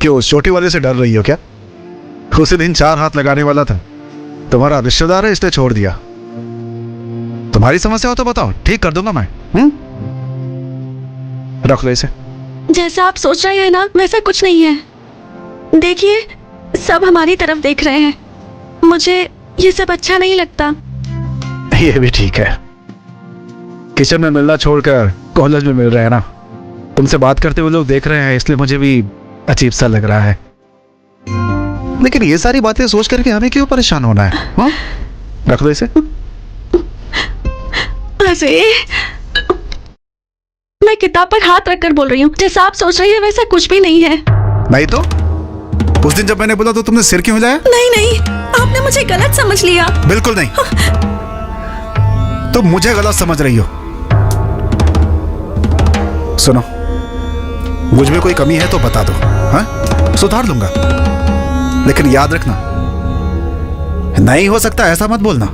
क्यों उस छोटी वाले से डर रही हो क्या? उसी दिन 4 हाथ लगाने वाला था। तुम्हारा रिश्तेदार है इसलिए छोड़ दिया। तुम्हारी समस्या हो तो बताओ, ठीक कर दूंगा मैं। रख लो इसे। जैसा आप सोच रहे हैं ना वैसा कुछ नहीं है। देखिए सब हमारी तरफ देख रहे हैं। मुझे ये सब अच्छा नहीं लगता। ये भी ठीक है। किचन में मिलना छोड़कर कॉलेज में मिल रहे हैं ना। तुमसे बात करते हुए लोग देख रहे हैं इसलिए मुझे भी अजीब सा लग रहा है। लेकिन ये सारी बातें सोच करके हमें क्यों परेशान होना है? हाँ? रख दो इसे। अरे मैं किताब पर हाथ रखकर बोल रही हूँ। जैसा आप सोच रही है वैसा कुछ भी नहीं है। नहीं तो उस दिन जब मैंने बोला तो तुमने सिर क्यों हिलाया? नहीं नहीं, आपने मुझे गलत समझ लिया। बिल्कुल नहीं। तुम मुझे गलत समझ रही हो। सुनो, मुझ में कोई कमी है तो बता दो। हाँ? सुधार लूंगा। लेकिन याद रखना, नहीं हो सकता ऐसा मत बोलना।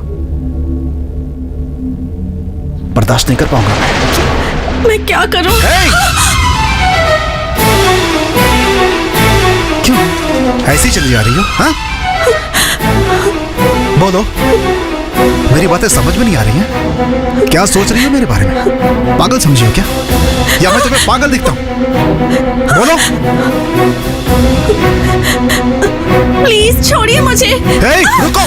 बर्दाश्त नहीं कर पाऊंगा। मैं क्या करूं? क्यों ऐसी चली जा रही हो? हाँ? बोलो, मेरी बातें समझ में नहीं आ रही हैं? क्या सोच रही हो मेरे बारे में? पागल समझी हो क्या? या मैं तुम्हें पागल दिखता हूं? बोलो। प्लीज छोड़िए मुझे। हे, रुको।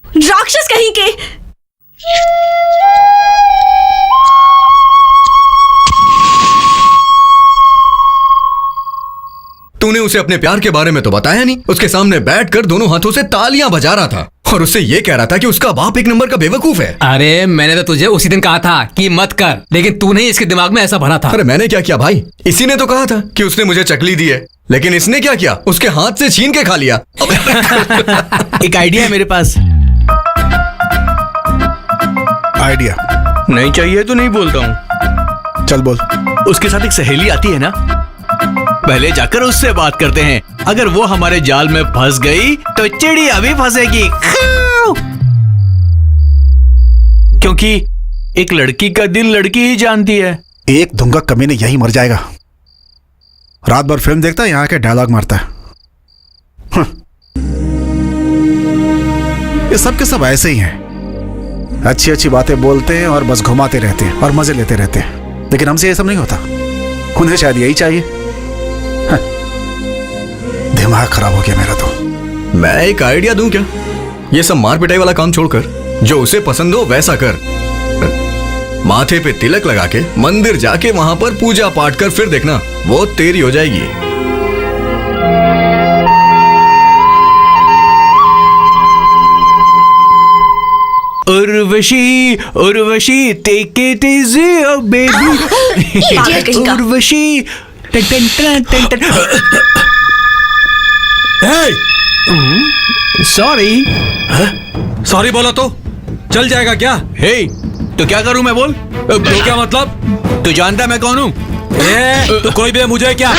राक्षस कहीं के। तूने उसे अपने प्यार के बारे में तो बताया नहीं। उसके सामने बैठकर दोनों हाथों से तालियां बजा रहा था और उससे ये कह रहा था कि उसका बाप एक नंबर का बेवकूफ है। अरे मैंने तो तुझे उसी दिन कहा था कि मत कर, लेकिन तूने ही इसके दिमाग में ऐसा भरा था। अरे मैंने क्या किया भाई? इसी ने तो कहा था कि उसने मुझे चकली दी है, लेकिन इसने क्या किया? उसके हाथ से छीन के खा लिया। एक आइडिया है मेरे पास। आइडिया? नहीं चाहिए तो नहीं बोलता हूँ। चल बोल। उसके साथ एक सहेली आती है ना, पहले जाकर उससे बात करते हैं। अगर वो हमारे जाल में फंस गई तो चिड़िया भी फंसेगी। क्योंकि एक लड़की का दिल लड़की ही जानती है। एक धुंगा कमीने यही मर जाएगा। रात भर फिल्म देखता है, यहाँ के डायलॉग मारता है। ये सब के सब ऐसे ही हैं। अच्छी अच्छी बातें बोलते हैं और बस घुमाते रहते हैं और मजे लेते रहते हैं। लेकिन हमसे ये सब नहीं होता। उन्हें शायद यही चाहिए। दिमाग खराब हो गया मेरा तो। मैं एक आइडिया दूं क्या? ये सब मार पिटाई वाला काम छोड़कर जो उसे पसंद हो वैसा कर। माथे पे तिलक लगा के मंदिर जाके वहां पर पूजा पाठ कर, फिर देखना वो तेरी हो जाएगी। Urvashi Urvashi take it easy oh baby. पागल कहीं का। उर्वशी टन टन टन टन टन। सॉरी। सॉरी बोला तो चल जाएगा क्या? हे तो क्या करूं मैं बोल? तो क्या मतलब? तू जानता मैं कौन हूं? तो कोई भी है मुझे क्या?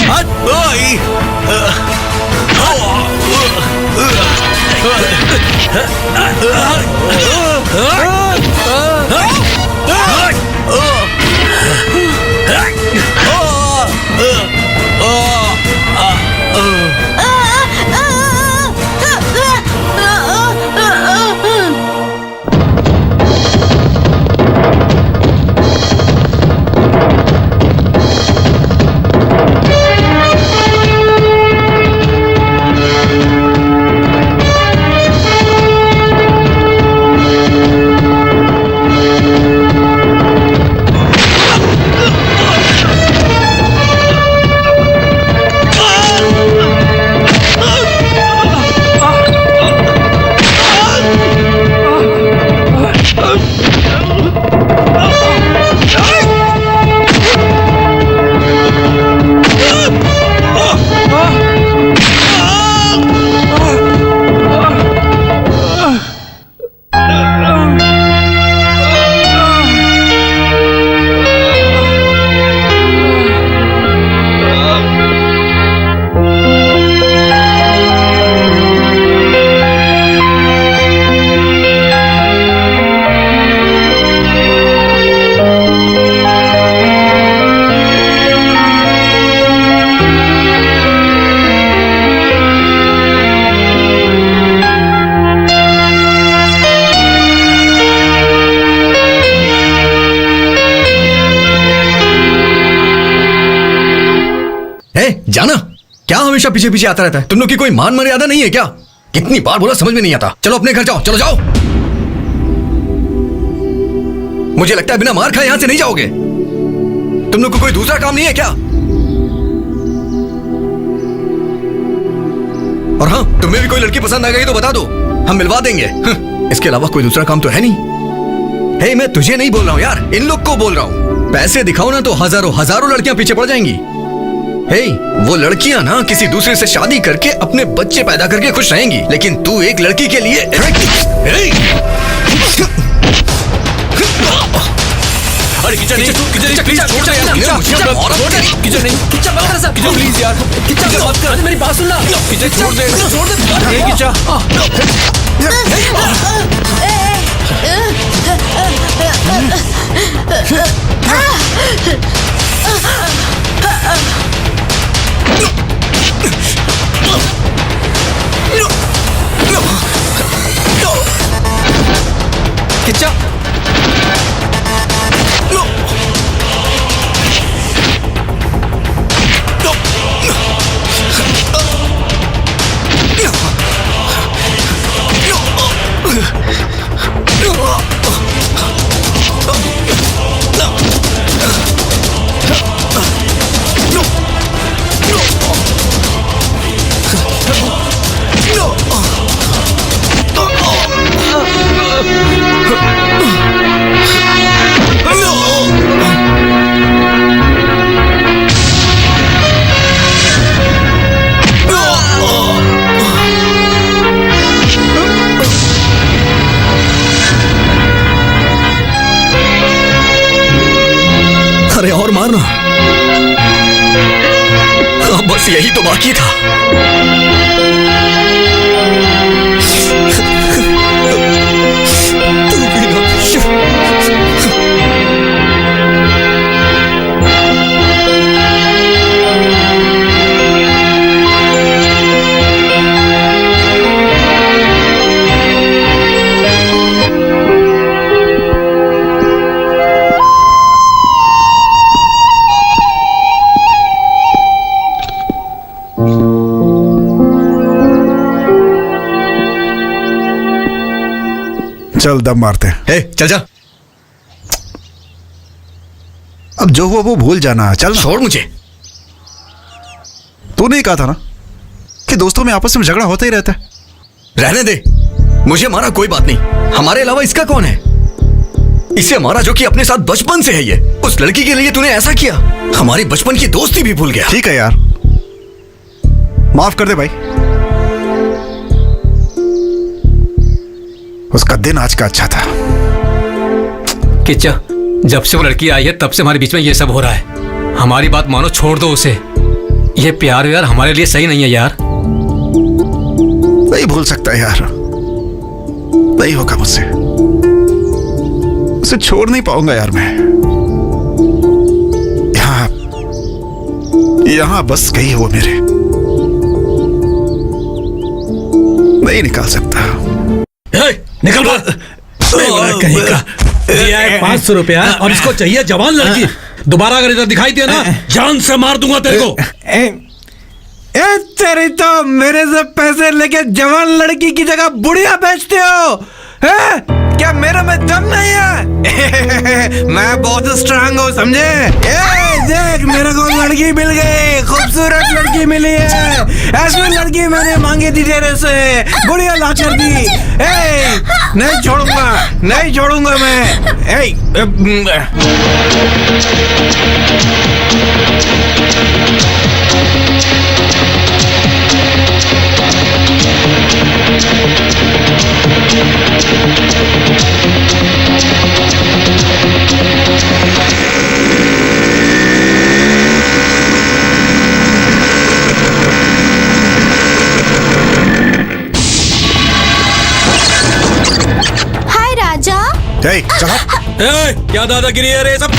जाना क्या हमेशा पीछे पीछे आता रहता है? तुम लोग की कोई मान मर्यादा नहीं है क्या? कितनी बार बोला समझ में नहीं आता। चलो अपने घर जाओ, चलो जाओ। मुझे लगता है बिना मार खाए यहां से नहीं जाओगे। तुम लोग को कोई दूसरा काम नहीं है क्या? और हाँ, तुम्हें भी कोई लड़की पसंद आ गई तो बता दो, हम मिलवा देंगे। इसके अलावा कोई दूसरा काम तो है नहीं। हे, मैं तुझे नहीं बोल रहा हूं यार, इन लोग को बोल रहा हूं। पैसे दिखाओ ना तो हजारों हजारों लड़कियां पीछे पड़ जाएंगी। हे, वो लड़कियां ना किसी दूसरे से शादी करके अपने बच्चे पैदा करके खुश रहेंगी, लेकिन तू एक लड़की के लिए अरे किचन नहीं, किचन प्लीज छोड़ दे यार, किचन नहीं, किचन प्लीज यार, किचन मत कर, मेरी बात सुन ना, किचन छोड़ दे, किचा अरे और मारना, अब बस यही तो बाकी था। तू भी ना चल दम मारते हैं। हे, चल जा। अब जो हुआ वो भूल जाना, चल। छोड़ मुझे। तू नहीं कहा था ना कि दोस्तों में आपस में झगड़ा होता ही रहता है? रहने दे। मुझे मारा कोई बात नहीं, हमारे अलावा इसका कौन है? इसे मारा जो कि अपने साथ बचपन से है। ये उस लड़की के लिए तूने ऐसा किया, हमारी बचपन की दोस्ती भी भूल गया। ठीक है यार, माफ कर दे भाई। उसका दिन आज का अच्छा था। किच्चा, जब से वो लड़की आई है तब से हमारे बीच में ये सब हो रहा है। हमारी बात मानो, छोड़ दो उसे। ये प्यार यार हमारे लिए सही नहीं है यार। नहीं भूल सकता यार, नहीं होगा मुझसे। उसे छोड़ नहीं पाऊंगा यार मैं। यहां बस गई है वो मेरे, नहीं निकाल सकता। निकल बाहर। कहीं का दिया है 500 रुपया और इसको चाहिए जवान लड़की। दोबारा अगर इधर दिखाई दिया ना, जान से मार दूंगा तेरे को। तेरी तो मेरे से पैसे लेके जवान लड़की की जगह बुढ़िया बेचते हो है? क्या मेरे में दम नहीं है? मैं बहुत स्ट्रांग हूँ, समझे? देख, मेरे को लड़की मिल गई, खूबसूरत लड़की मिली है। ऐसी लड़की मैंने मांगी थी तेरे से, बुढ़िया लाचार दी। नहीं छोड़ूंगा, नहीं छोड़ूंगा मैं। हाय राजा। चलो। क्या दादागिरी है रे सब?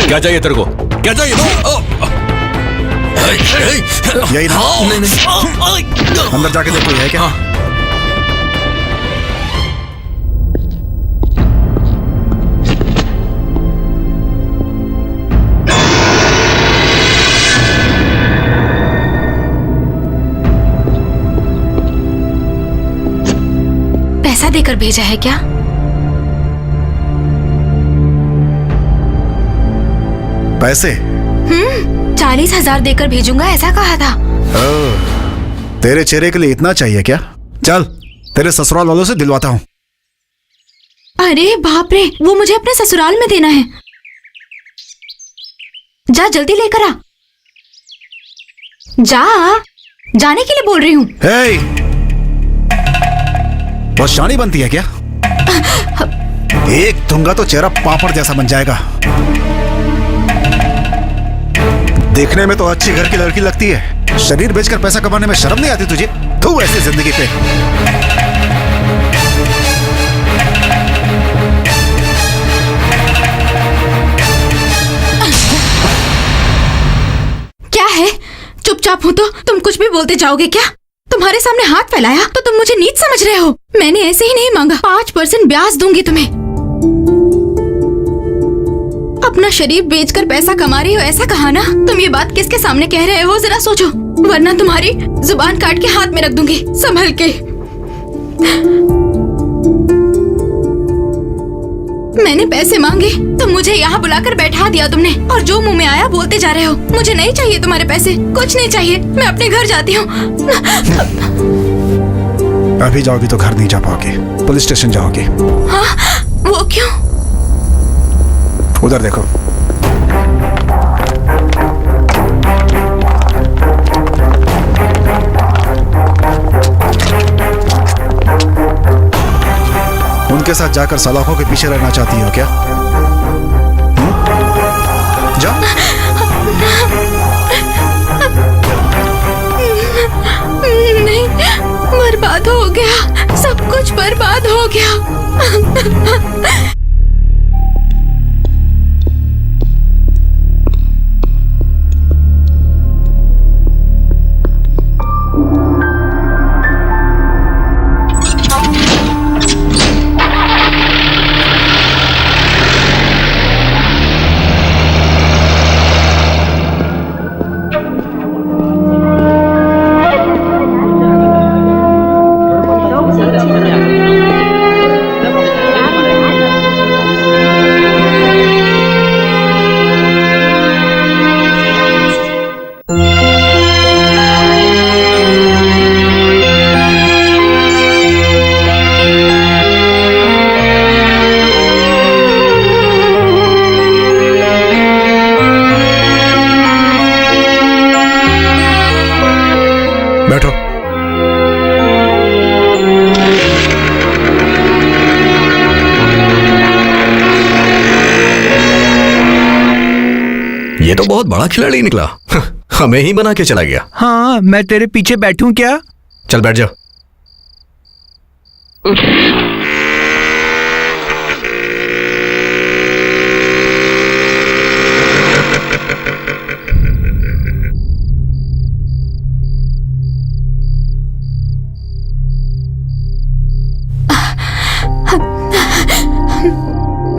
क्या चाहिए तेरे को? क्या चाहिए? यही ना? अंदर जाके देखो है क्या? पैसा देकर भेजा है क्या? पैसे? 40,000 देकर भेजूंगा ऐसा कहा था। तेरे चेहरे के लिए इतना चाहिए क्या? चल, तेरे ससुराल वालों से दिलवाता हूँ। अरे बाप रे, वो मुझे अपने ससुराल में देना है। जा जल्दी लेकर आ। जा, जाने के लिए बोल रही हूँ। बहुत शानी बनती है क्या? एक दूंगा तो चेहरा पापड़ जैसा बन जाएगा। देखने में तो अच्छी घर की लड़की लगती है, शरीर बेचकर पैसा कमाने में शर्म नहीं आती तुझे? तू ऐसी जिंदगी पे। क्या है? चुपचाप हो तो तुम कुछ भी बोलते जाओगे क्या? तुम्हारे सामने हाथ फैलाया तो तुम मुझे नीच समझ रहे हो? मैंने ऐसे ही नहीं मांगा। 5% ब्याज दूंगी तुम्हें। अपना शरीर बेचकर पैसा कमा रही हो ऐसा कहा ना? तुम ये बात किसके सामने कह रहे हो जरा सोचो, वरना तुम्हारी जुबान काट के हाथ में रख दूंगी। संभल के। मैंने पैसे मांगे तो मुझे यहाँ बुलाकर बैठा दिया तुमने, और जो मुंह में आया बोलते जा रहे हो। मुझे नहीं चाहिए तुम्हारे पैसे, कुछ नहीं चाहिए। मैं अपने घर जाती हूँ। अभी जाओगी तो घर नहीं जा पाओगी, पुलिस स्टेशन जाओगी। हाँ, वो क्यों? उधर देखो। उनके साथ जाकर सलाखों के पीछे रहना चाहती हो क्या? जाओ। नहीं, बर्बाद हो गया, सब कुछ बर्बाद हो गया। ये तो बहुत बड़ा खिलाड़ी निकला। हमें ही बना के चला गया। हाँ, मैं तेरे पीछे बैठूं क्या? चल बैठ जा।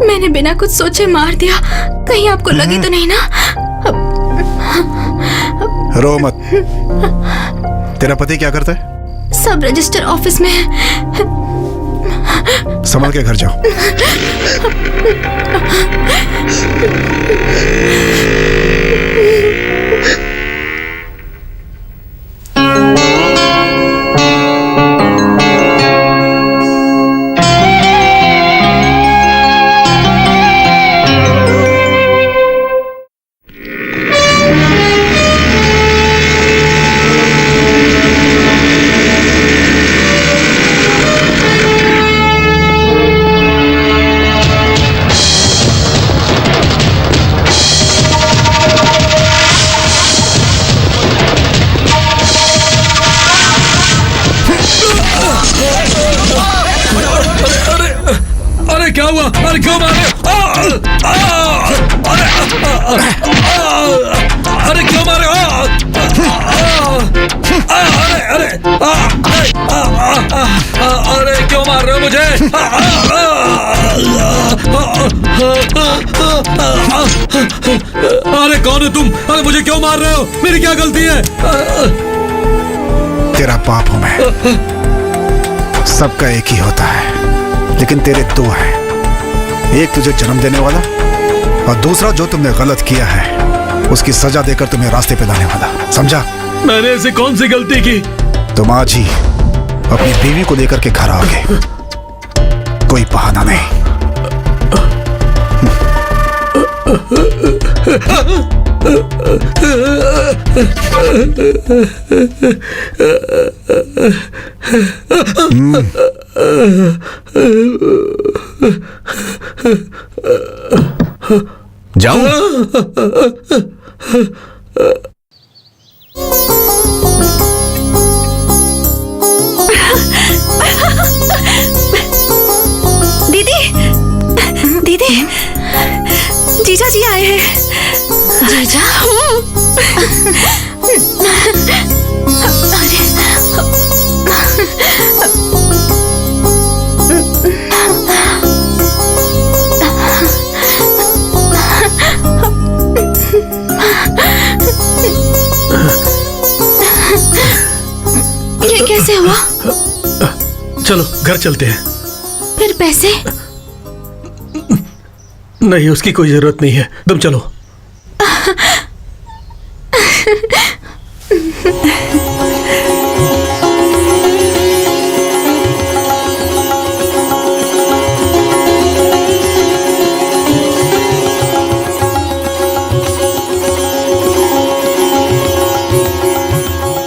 मैंने बिना कुछ सोचे मार दिया, कहीं आपको लगी तो नहीं ना? रो मत। तेरा पति क्या करता है? सब रजिस्टर ऑफिस में है। संभाल के घर जाओ। क्या हुआ? अरे क्यों मारे? अरे क्यों मारे? अरे क्यों मार रहे हो मुझे? अरे कौन हो तुम? अरे मुझे क्यों मार रहे हो? मेरी क्या गलती है? तेरा पाप हूं मैं। सबका एक ही होता है, लेकिन तेरे दो हैं। एक तुझे जन्म देने वाला और दूसरा जो तुमने गलत किया है उसकी सजा देकर तुम्हें रास्ते पे लाने वाला। समझा? मैंने ऐसी कौन सी गलती की? तुम आज ही अपनी बीवी को लेकर के घर आओगे। कोई बहाना नहीं। जाऊं? दीदी, दीदी, जीजा जी आए हैं। जीजा? ये कैसे हुआ? चलो घर चलते हैं। फिर पैसे? नहीं, उसकी कोई जरूरत नहीं है, तुम चलो।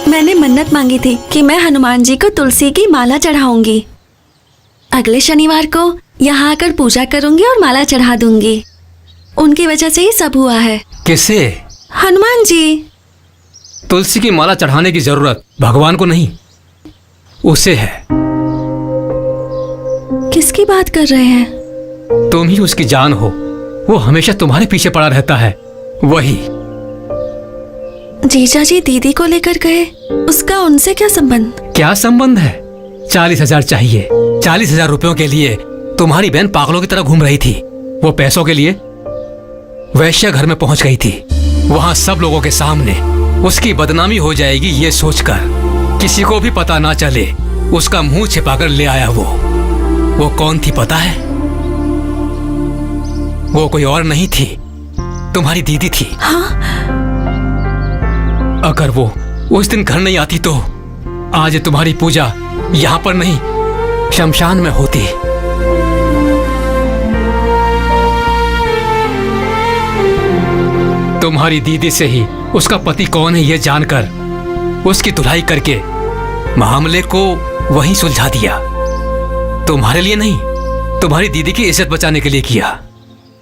मैंने मन्नत मांगी थी कि मैं हनुमान जी को तुलसी की माला चढ़ाऊंगी। अगले शनिवार को यहाँ आकर पूजा करूंगी और माला चढ़ा दूंगी। उनकी वजह से ही सब हुआ है। किसे? हनुमान जी। तुलसी की माला चढ़ाने की जरूरत भगवान को नहीं, उसे है। किसकी बात कर रहे हैं? तुम ही उसकी जान हो। वो हमेशा तुम्हारे पीछे पड़ा रहता है, वही। जीजा जी दीदी को लेकर गए, उसका उनसे क्या संबंध? क्या संबंध है? 40,000 चाहिए। 40,000 रुपयों के लिए तुम्हारी बहन पागलों की तरह घूम रही थी। वो पैसों के लिए वैश्या घर में पहुंच गई थी। वहां सब लोगों के सामने उसकी बदनामी हो जाएगी ये सोचकर किसी को भी पता ना चले उसका मुंह छिपाकर ले आया। वो कौन थी पता है? वो कोई और नहीं थी, तुम्हारी दीदी थी। हाँ? अगर वो उस दिन घर नहीं आती तो आज तुम्हारी पूजा यहाँ पर नहीं, शमशान में होती। तुम्हारी दीदी से ही उसका पति कौन है ये जानकर उसकी धुलाई करके मामले को वहीं सुलझा दिया। तुम्हारे लिए नहीं, तुम्हारी दीदी की इज्जत बचाने के लिए किया।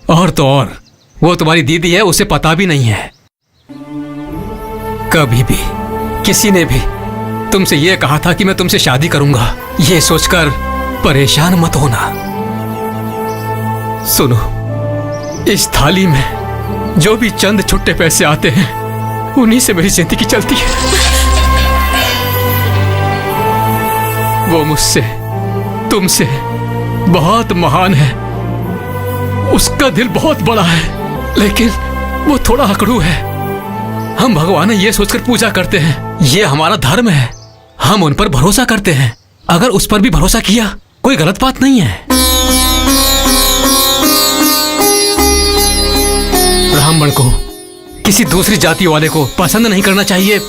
और तो और वो तुम्हारी दीदी है, उसे पता भी नहीं है। कभी भी किसी ने भी तुमसे ये कहा था कि मैं तुमसे शादी करूंगा, ये सोचकर परेशान मत होना। सुनो, इस थाली में जो भी चंद छुट्टे पैसे आते हैं उन्हीं से मेरी जिंदगी चलती है। वो मुझसे, तुमसे बहुत महान है, उसका दिल बहुत बड़ा है, लेकिन वो थोड़ा अकड़ू है। हम भगवान ये सोचकर पूजा करते हैं, ये हमारा धर्म है, हम उन पर भरोसा करते हैं। अगर उस पर भी भरोसा किया कोई गलत बात नहीं है। ब्राह्मण को किसी दूसरी जाति वाले को पसंद नहीं करना चाहिए,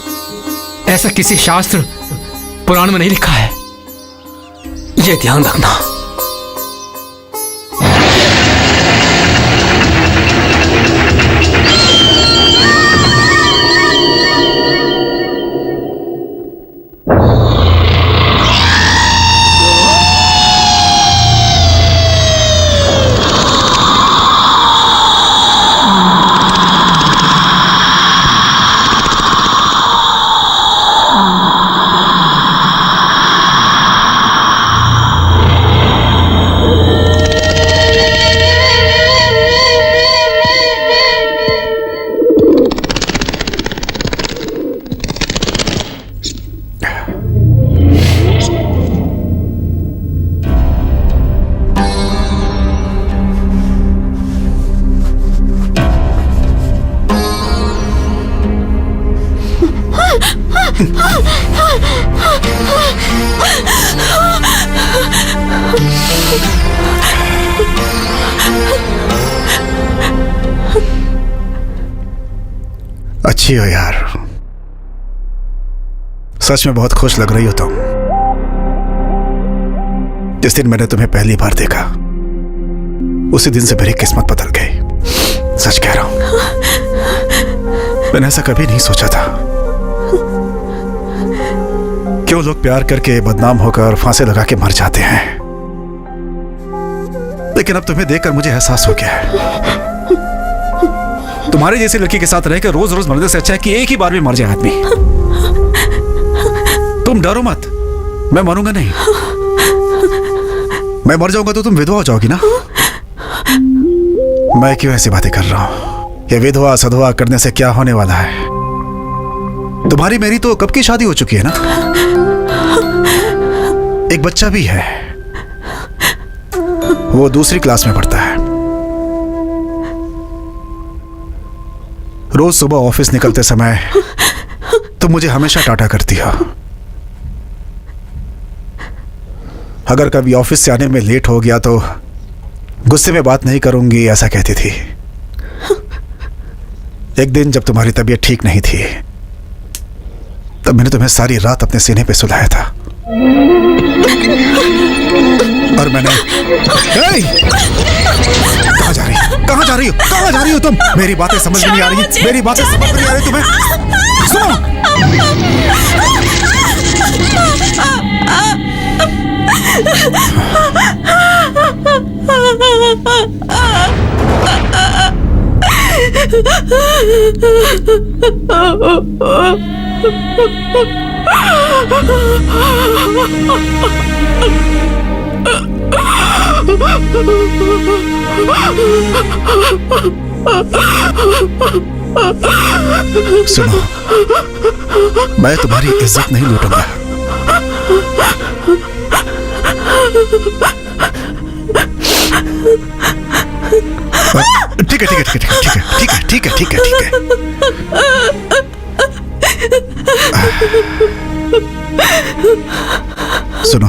ऐसा किसी शास्त्र पुराण में नहीं लिखा है, ये ध्यान रखना। अच्छी हो यार, सच में बहुत खुश लग रही हो तुम। जिस दिन मैंने तुम्हें पहली बार देखा उसी दिन से मेरी किस्मत बदल गई। सच कह रहा हूं, मैंने ऐसा कभी नहीं सोचा था। क्यों लोग प्यार करके बदनाम होकर फांसी लगा के मर जाते हैं, लेकिन अब तुम्हें देखकर मुझे एहसास हो गया है तुम्हारी जैसी लड़की के साथ रहकर रोज रोज मरने से अच्छा है कि एक ही बार में मर जाए आदमी। तुम डरो मत, मैं मरूंगा नहीं। मैं मर जाऊंगा तो तुम विधवा हो जाओगी ना। मैं क्यों ऐसी बातें कर रहा हूं? ये विधवा सधवा करने से क्या होने वाला है? तुम्हारी मेरी तो कब की शादी हो चुकी है ना, एक बच्चा भी है, वो दूसरी क्लास में पढ़ता है। रोज सुबह ऑफिस निकलते समय तुम मुझे हमेशा टाटा करती हो। अगर कभी ऑफिस से आने में लेट हो गया तो गुस्से में बात नहीं करूंगी ऐसा कहती थी। एक दिन जब तुम्हारी तबीयत ठीक नहीं थी तब मैंने तुम्हें सारी रात अपने सीने पे सुलाया था और मैंने कहाँ जा रही हो? कहाँ जा रही हो? कहाँ जा रही हो तुम? मेरी बातें समझ में नहीं आ रही, मेरी बातें समझ में नहीं आ रही तुम्हें। सुनो, मैं तुम्हारी इज्जत नहीं लूटूंगा। ठीक है ठीक है ठीक है ठीक है ठीक है ठीक है ठीक है ठीक है। सुनो,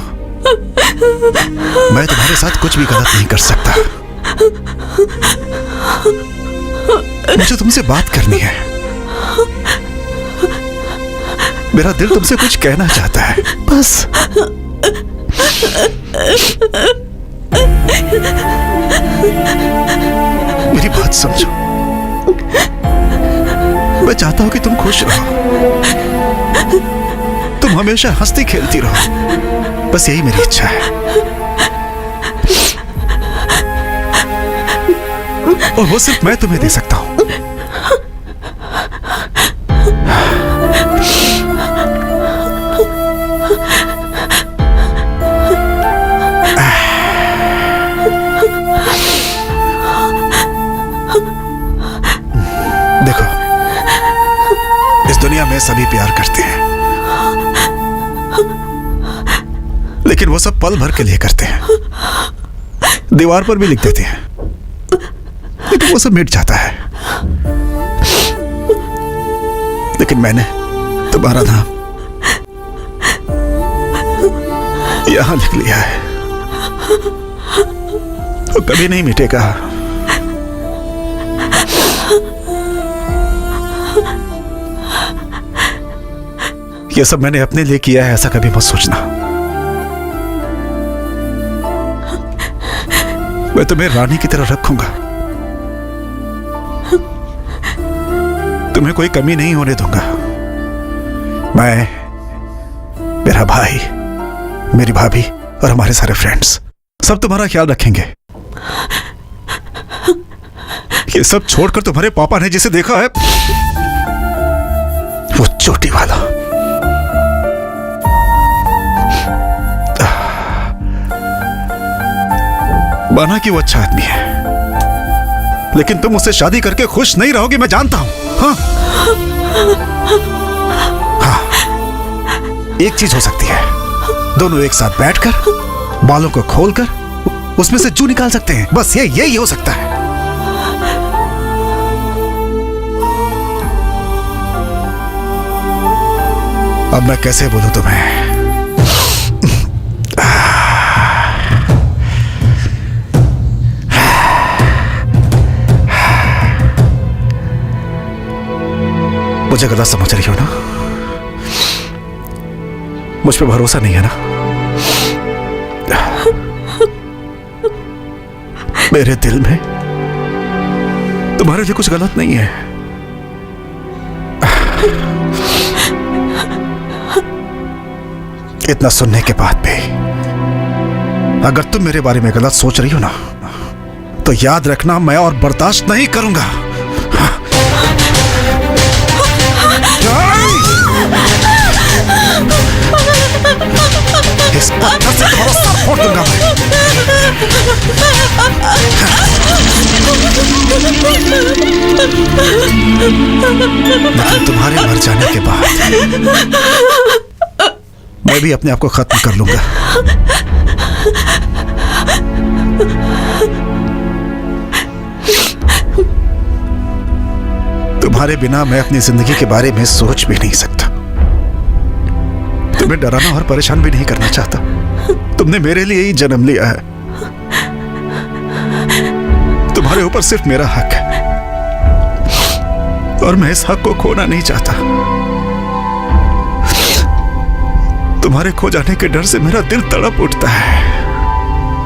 मैं तुम्हारे साथ कुछ भी गलत नहीं कर सकता। मुझे तुमसे बात करनी है, मेरा दिल तुमसे कुछ कहना चाहता है, बस। मेरी बात समझो, मैं चाहता हूं कि तुम खुश रहो, तुम हमेशा हंसती खेलती रहो, बस यही मेरी इच्छा है। और वो सिर्फ मैं तुम्हें दे सकता हूं। देखो, इस दुनिया में सभी प्यार करते हैं, लेकिन वो सब पल भर के लिए करते हैं। दीवार पर भी लिख देते हैं, लेकिन वो सब मिट जाता है। लेकिन मैंने तुम्हारा नाम यहां लिख लिया है, वो कभी नहीं मिटेगा। ये सब मैंने अपने लिए किया है, ऐसा कभी मत सोचना। मैं तुम्हें रानी की तरह रखूंगा, तुम्हें कोई कमी नहीं होने दूंगा। मैं, मेरा भाई, मेरी भाभी और हमारे सारे फ्रेंड्स सब तुम्हारा ख्याल रखेंगे। ये सब छोड़कर तुम्हारे पापा ने जिसे देखा है, वो चोटी वाला, माना कि वो अच्छा आदमी है, लेकिन तुम उससे शादी करके खुश नहीं रहोगे, मैं जानता हूं। हाँ? हाँ, एक चीज हो सकती है, दोनों एक साथ बैठकर बालों को खोलकर उसमें से जू निकाल सकते हैं। बस यही हो सकता है। अब मैं कैसे बोलूं तुम्हें? मुझे गलत समझ रही हो ना? मुझ पे भरोसा नहीं है ना? मेरे दिल में तुम्हारे लिए कुछ गलत नहीं है। इतना सुनने के बाद भी अगर तुम मेरे बारे में गलत सोच रही हो ना, तो याद रखना, मैं और बर्दाश्त नहीं करूंगा। इस पत्थर से तुम्हारा सर फोड़ दूंगा मैं। लेकिन तुम्हारे मर जाने के बाद मैं भी अपने आप को खत्म कर लूंगा। तुम्हारे बिना मैं अपनी जिंदगी के बारे में सोच भी नहीं सकता। तुम्हें डराना और परेशान भी नहीं करना चाहता। तुमने मेरे लिए ही जन्म लिया है। तुम्हारे ऊपर सिर्फ मेरा हक है और मैं इस हक को खोना नहीं चाहता। तुम्हारे खो जाने के डर से मेरा दिल तड़प उठता है,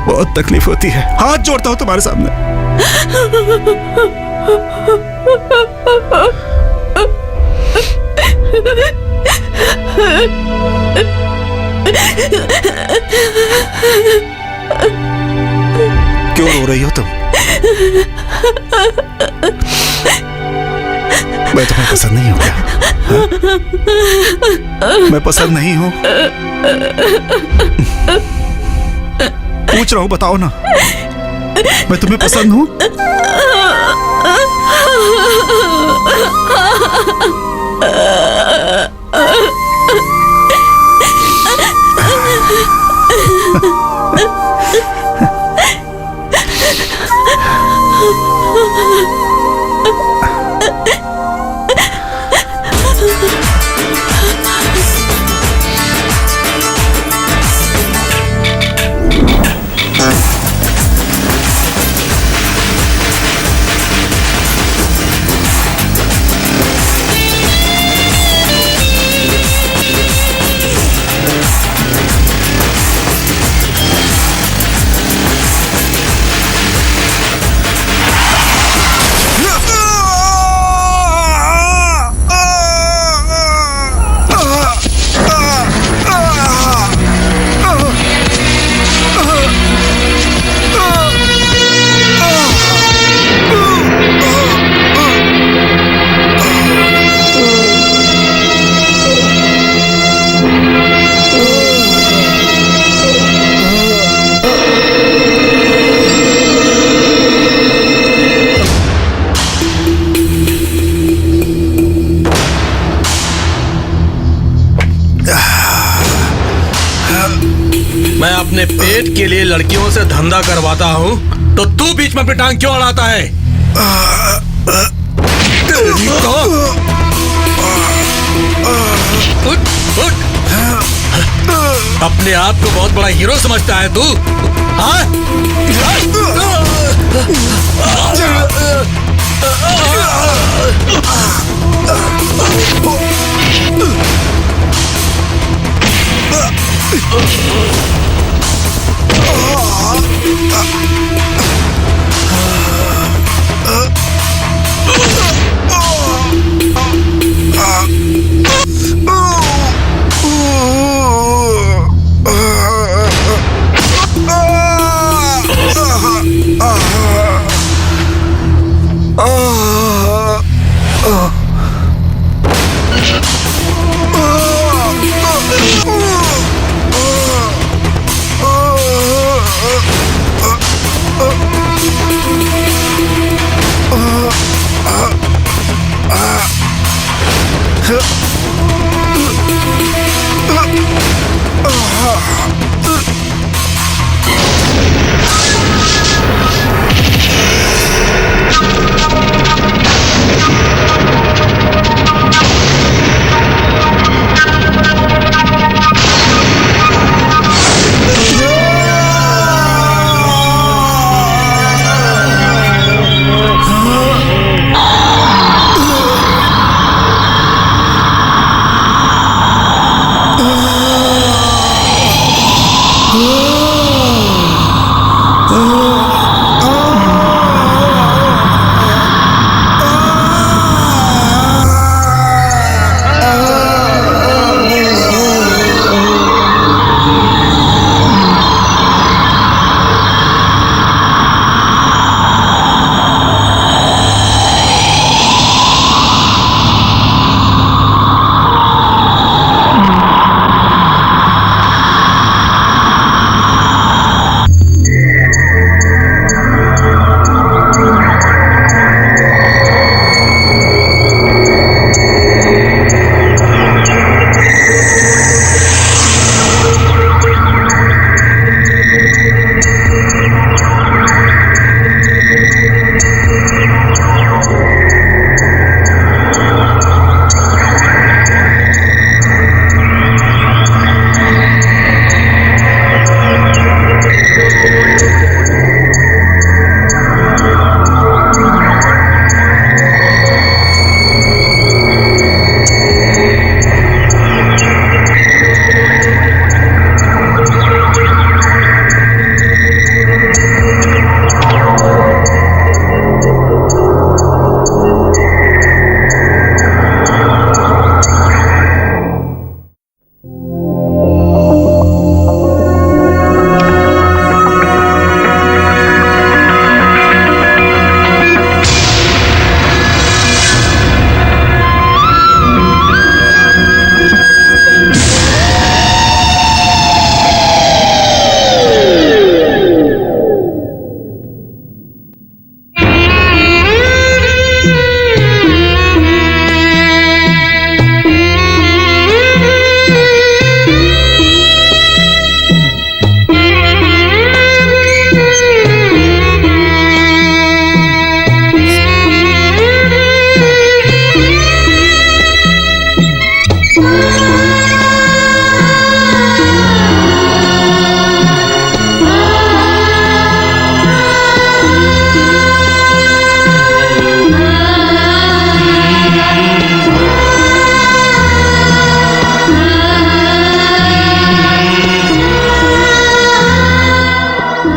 बहुत तकलीफ होती है। हाथ जोड़ता हूं तुम्हारे सामने। क्यों रो रही हो तुम? मैं तुम्हें पसंद नहीं हूं क्या? मैं पसंद नहीं हूं? पूछ रहा हूं, बताओ ना, मैं तुम्हें पसंद हूं? अपने पेट के लिए लड़कियों से धंधा करवाता हूँ तो तू बीच में अपनी टांग क्यों अड़ाता है? तेरी तो उठ, उठ। अपने आप को बहुत बड़ा हीरो समझता है तू? हाँ?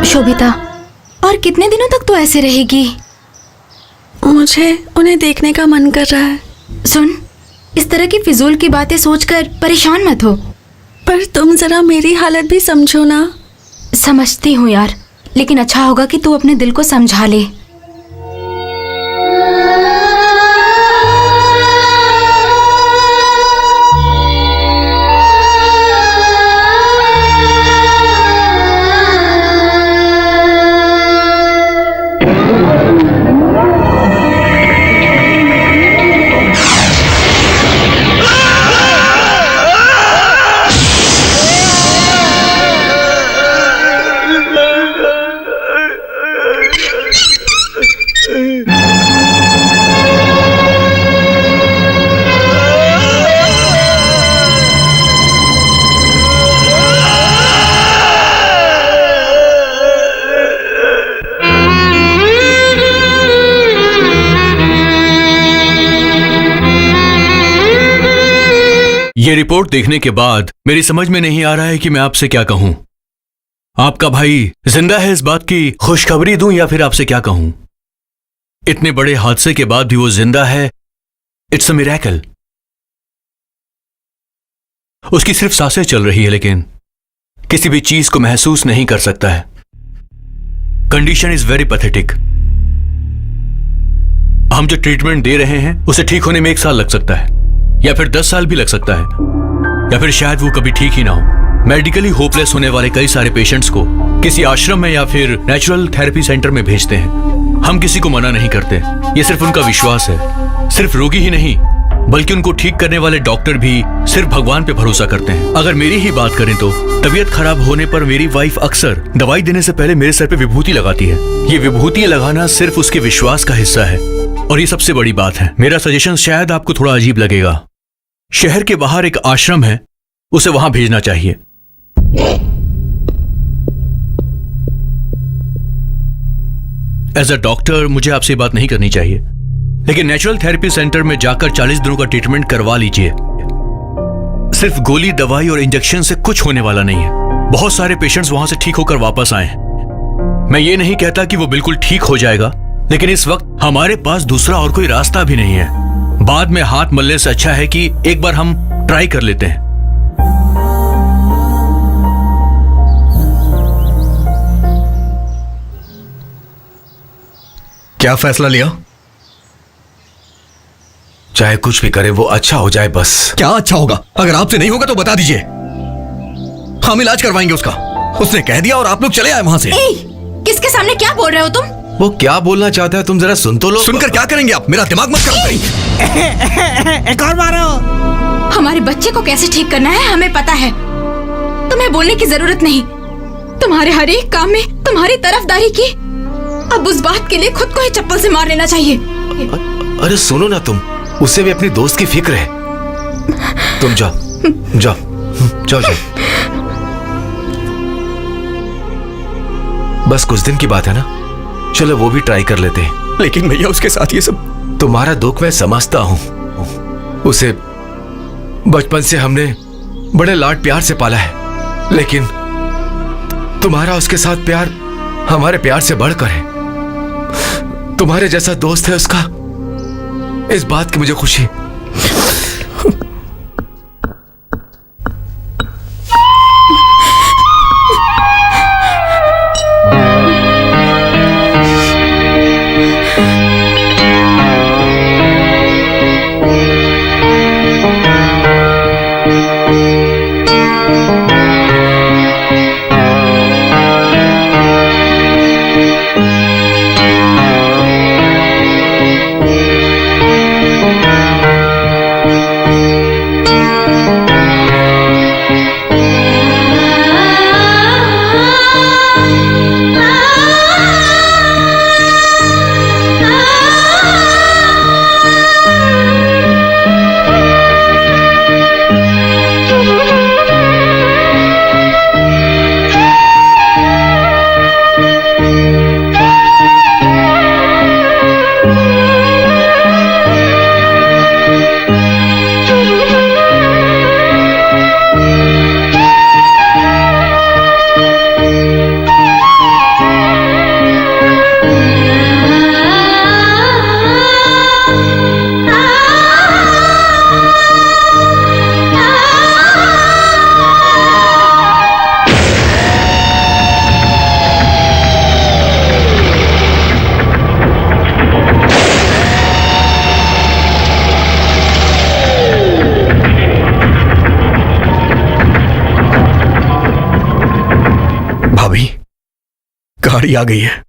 शोभिता, और कितने दिनों तक तो ऐसे रहेगी? मुझे उन्हें देखने का मन कर रहा है। सुन, इस तरह की फिजूल की बातें सोचकर परेशान मत हो। पर तुम जरा मेरी हालत भी समझो ना। समझती हूँ यार, लेकिन अच्छा होगा कि तू अपने दिल को समझा ले। ये रिपोर्ट देखने के बाद मेरी समझ में नहीं आ रहा है कि मैं आपसे क्या कहूं। आपका भाई जिंदा है इस बात की खुशखबरी दूं या फिर आपसे क्या कहूं? इतने बड़े हादसे के बाद भी वो जिंदा है। It's a miracle. उसकी सिर्फ सांसें चल रही है लेकिन किसी भी चीज को महसूस नहीं कर सकता है। Condition is very pathetic. हम जो ट्रीटमेंट दे रहे हैं उसे ठीक होने में 1 साल लग सकता है या फिर 10 साल भी लग सकता है या फिर शायद वो कभी ठीक ही ना हो। मेडिकली होपलेस होने वाले कई सारे पेशेंट्स को किसी आश्रम में या फिर नेचुरल थेरेपी सेंटर में भेजते हैं। हम किसी को मना नहीं करते, ये सिर्फ उनका विश्वास है। सिर्फ रोगी ही नहीं बल्कि उनको ठीक करने वाले डॉक्टर भी सिर्फ भगवान पे भरोसा करते हैं। अगर मेरी ही बात करें तो तबीयत खराब होने पर मेरी वाइफ अक्सर दवाई देने से पहले मेरे सर पे विभूति लगाती है। ये विभूति लगाना सिर्फ उसके विश्वास का हिस्सा है और ये सबसे बड़ी बात है। मेरा सजेशन शायद आपको थोड़ा अजीब लगेगा। शहर के बाहर एक आश्रम है, उसे वहां भेजना चाहिए। एज अ डॉक्टर मुझे आपसे बात नहीं करनी चाहिए लेकिन नेचुरल थेरेपी सेंटर में जाकर 40 दिनों का ट्रीटमेंट करवा लीजिए। सिर्फ गोली दवाई और इंजेक्शन से कुछ होने वाला नहीं है। बहुत सारे पेशेंट्स वहां से ठीक होकर वापस आए हैं। मैं ये नहीं कहता कि वो बिल्कुल ठीक हो जाएगा लेकिन इस वक्त हमारे पास दूसरा और कोई रास्ता भी नहीं है। बाद में हाथ मलने से अच्छा है कि एक बार हम ट्राई कर लेते हैं। क्या फैसला लिया? चाहे कुछ भी करे वो अच्छा हो जाए बस। क्या अच्छा होगा? अगर आपसे नहीं होगा तो बता दीजिए, हम इलाज करवाएंगे उसका। उसने कह दिया और आप लोग चले आए वहां से। किसके सामने क्या बोल रहे हो तुम? वो क्या बोलना चाहता है तुम जरा सुन तो लो। सुनकर क्या करेंगे आप? मेरा दिमाग मत खराब करिए। एक और मारो। हमारे बच्चे को कैसे ठीक करना है हमें पता है, तुम्हें बोलने की जरूरत नहीं। तुम्हारे हर एक काम में तुम्हारी तरफदारी की। अब उस बात के लिए खुद को ही चप्पल से मार लेना चाहिए। अरे सुनो ना, तुम उसे भी अपनी दोस्त की फिक्र है। तुम जाओ जाओ जाओ जाओ। बस कुछ दिन की बात है ना, चलो वो भी ट्राई कर लेते हैं। लेकिन भैया उसके साथ ये सब। तुम्हारा दुख मैं समझता हूं। उसे बचपन से हमने बड़े लाड प्यार से पाला है लेकिन तुम्हारा उसके साथ प्यार हमारे प्यार से बढ़कर है। तुम्हारे जैसा दोस्त है उसका, इस बात की मुझे खुशी। गाड़ी आ गई है।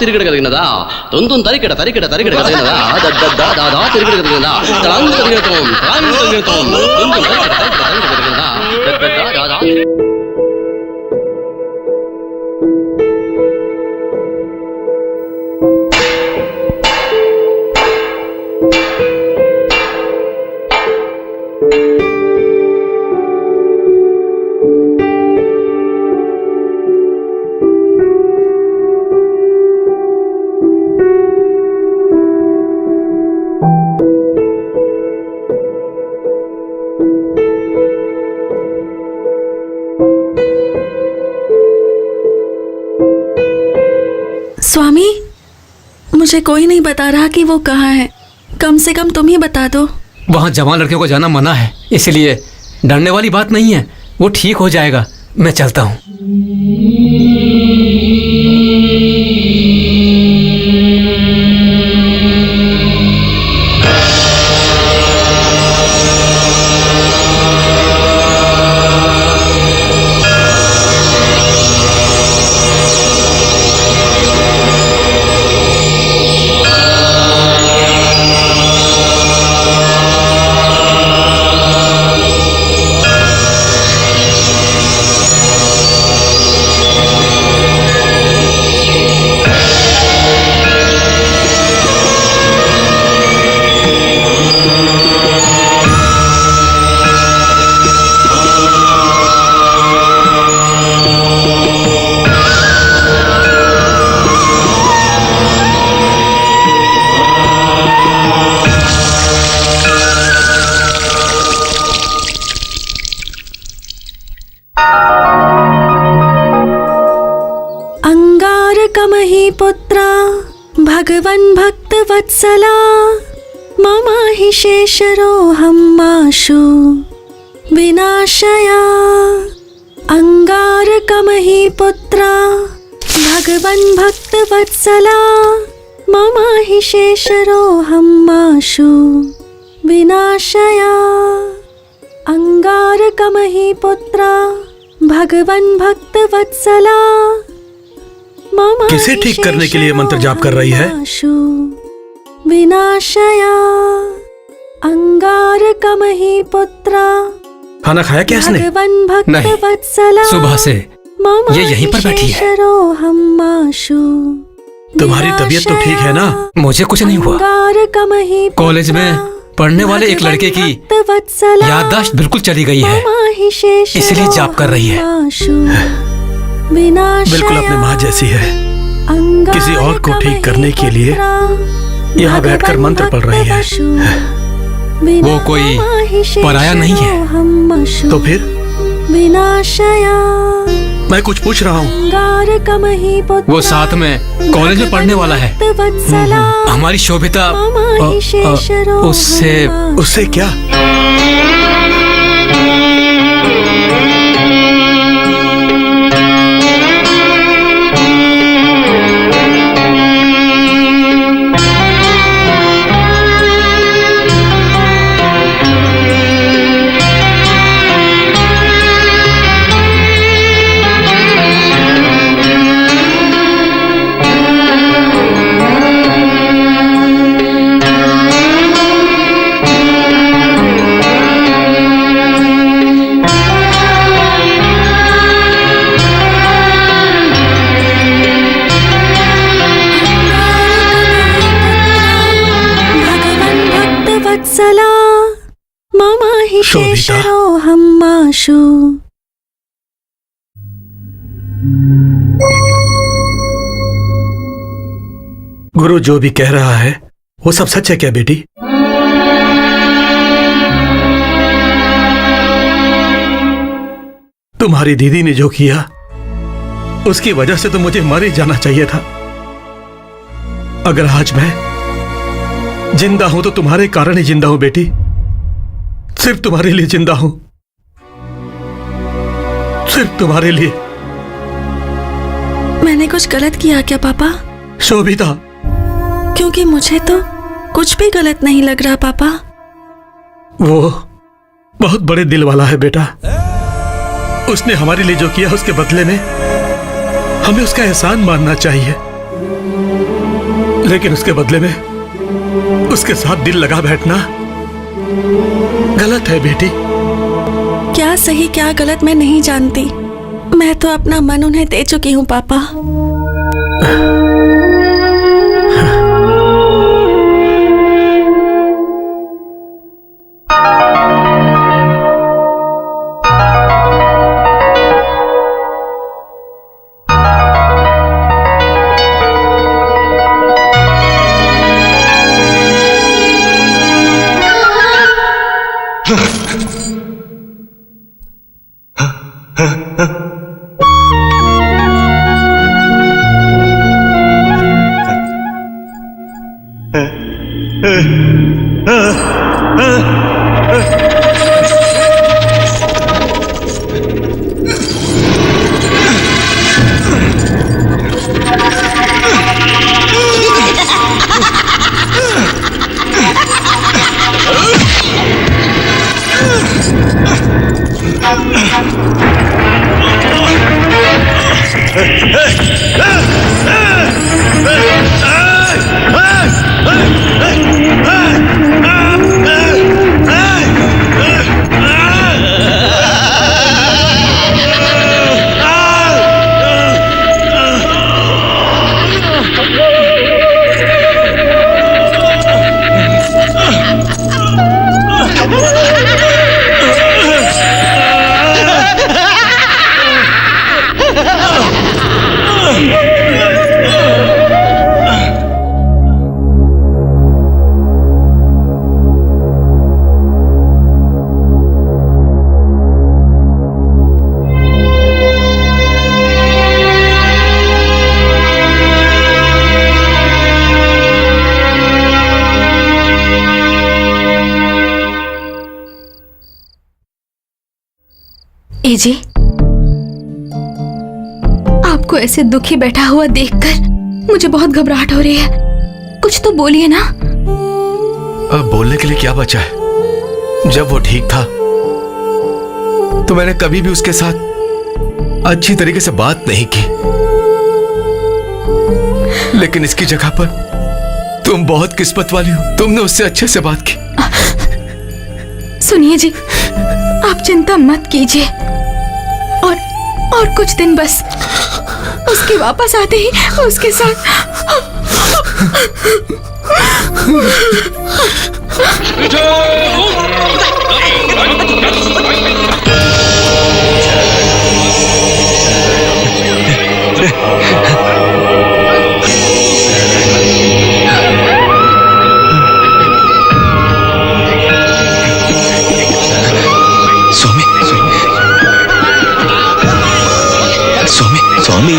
తిరిగడగలిగినదా తొంతుం తరికెడ తరికెడ తరికెడగలిగినదా దద్దదా తిరిగడగలిగినదా తలాం తిరిగడతం తలాం తిరిగడతం తొంతుం తరికెడ తరికెడ తరికెడగలిగినదా దద్దదా स्वामी, मुझे कोई नहीं बता रहा कि वो कहाँ है। कम से कम तुम ही बता दो। वहाँ जवान लड़कियों को जाना मना है, इसलिए डरने वाली बात नहीं है, वो ठीक हो जाएगा। मैं चलता हूँ। पुत्रा भगवन् भक्तवत्सला मम हि शेषरोऽहमाशु विनाशया अंगारकमहि पुत्रा भगवन् भक्तवत्सला मम हि शेषरोऽहमाशु विनाशया अंगारकमहि पुत्रा भगवन् भक्तवत्सला किसे ठीक करने के लिए मंत्र जाप कर रही है? विनाशया अंगारकमहि पुत्रा। खाना खाया क्या इसने? नहीं, सुबह से ये यहीं पर बैठी है। तुम्हारी तबीयत तो ठीक है ना? मुझे कुछ नहीं हुआ। कॉलेज में पढ़ने वाले एक लड़के की याददाश्त बिल्कुल चली गई है, इसलिए जाप कर रही है। बिल्कुल अपनी माँ जैसी है। किसी और को ठीक करने के लिए यहाँ बैठकर मंत्र पढ़ रही है। वो कोई पराया नहीं है। तो फिर विनाशया मैं कुछ पूछ रहा हूँ। वो साथ में कॉलेज में पढ़ने वाला है। हमारी शोभिता उससे क्या? मम हि शेषरोऽहमाशु। गुरु जो भी कह रहा है वो सब सच है क्या बेटी? तुम्हारी दीदी ने जो किया उसकी वजह से तो मुझे मर ही जाना चाहिए था। अगर आज मैं जिंदा हूं तो तुम्हारे कारण ही जिंदा हूं बेटी। सिर्फ तुम्हारे लिए जिंदा हूं, सिर्फ तुम्हारे लिए। मैंने कुछ गलत किया क्या पापा? शोभिता, क्योंकि मुझे तो कुछ भी गलत नहीं लग रहा पापा। वो बहुत बड़े दिल वाला है बेटा। उसने हमारे लिए जो किया उसके बदले में हमें उसका एहसान मानना चाहिए, लेकिन उसके बदले में उसके साथ दिल लगा बैठना गलत है बेटी। क्या सही क्या गलत मैं नहीं जानती, मैं तो अपना मन उन्हें दे चुकी हूँ पापा। जी, आपको ऐसे दुखी बैठा हुआ देखकर मुझे बहुत घबराहट हो रही है। कुछ तो बोलिए ना। अब बोलने के लिए क्या बचा है? जब वो ठीक था तो मैंने कभी भी उसके साथ अच्छी तरीके से बात नहीं की, लेकिन इसकी जगह पर तुम बहुत किस्मत वाली हो, तुमने उससे अच्छे से बात की। सुनिए जी, आप चिंता मत कीजिए, और कुछ दिन बस, उसके वापस आते ही उसके साथ स्वामी स्वामी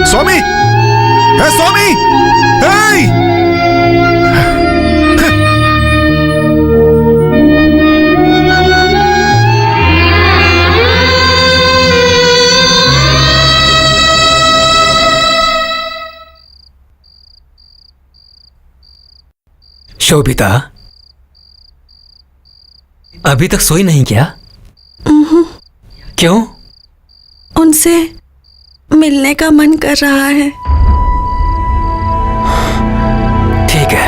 स्वामी, हे स्वामी, हे! शोभिता, अभी तक सोई नहीं क्या? क्यों? उनसे मिलने का मन कर रहा है। ठीक है,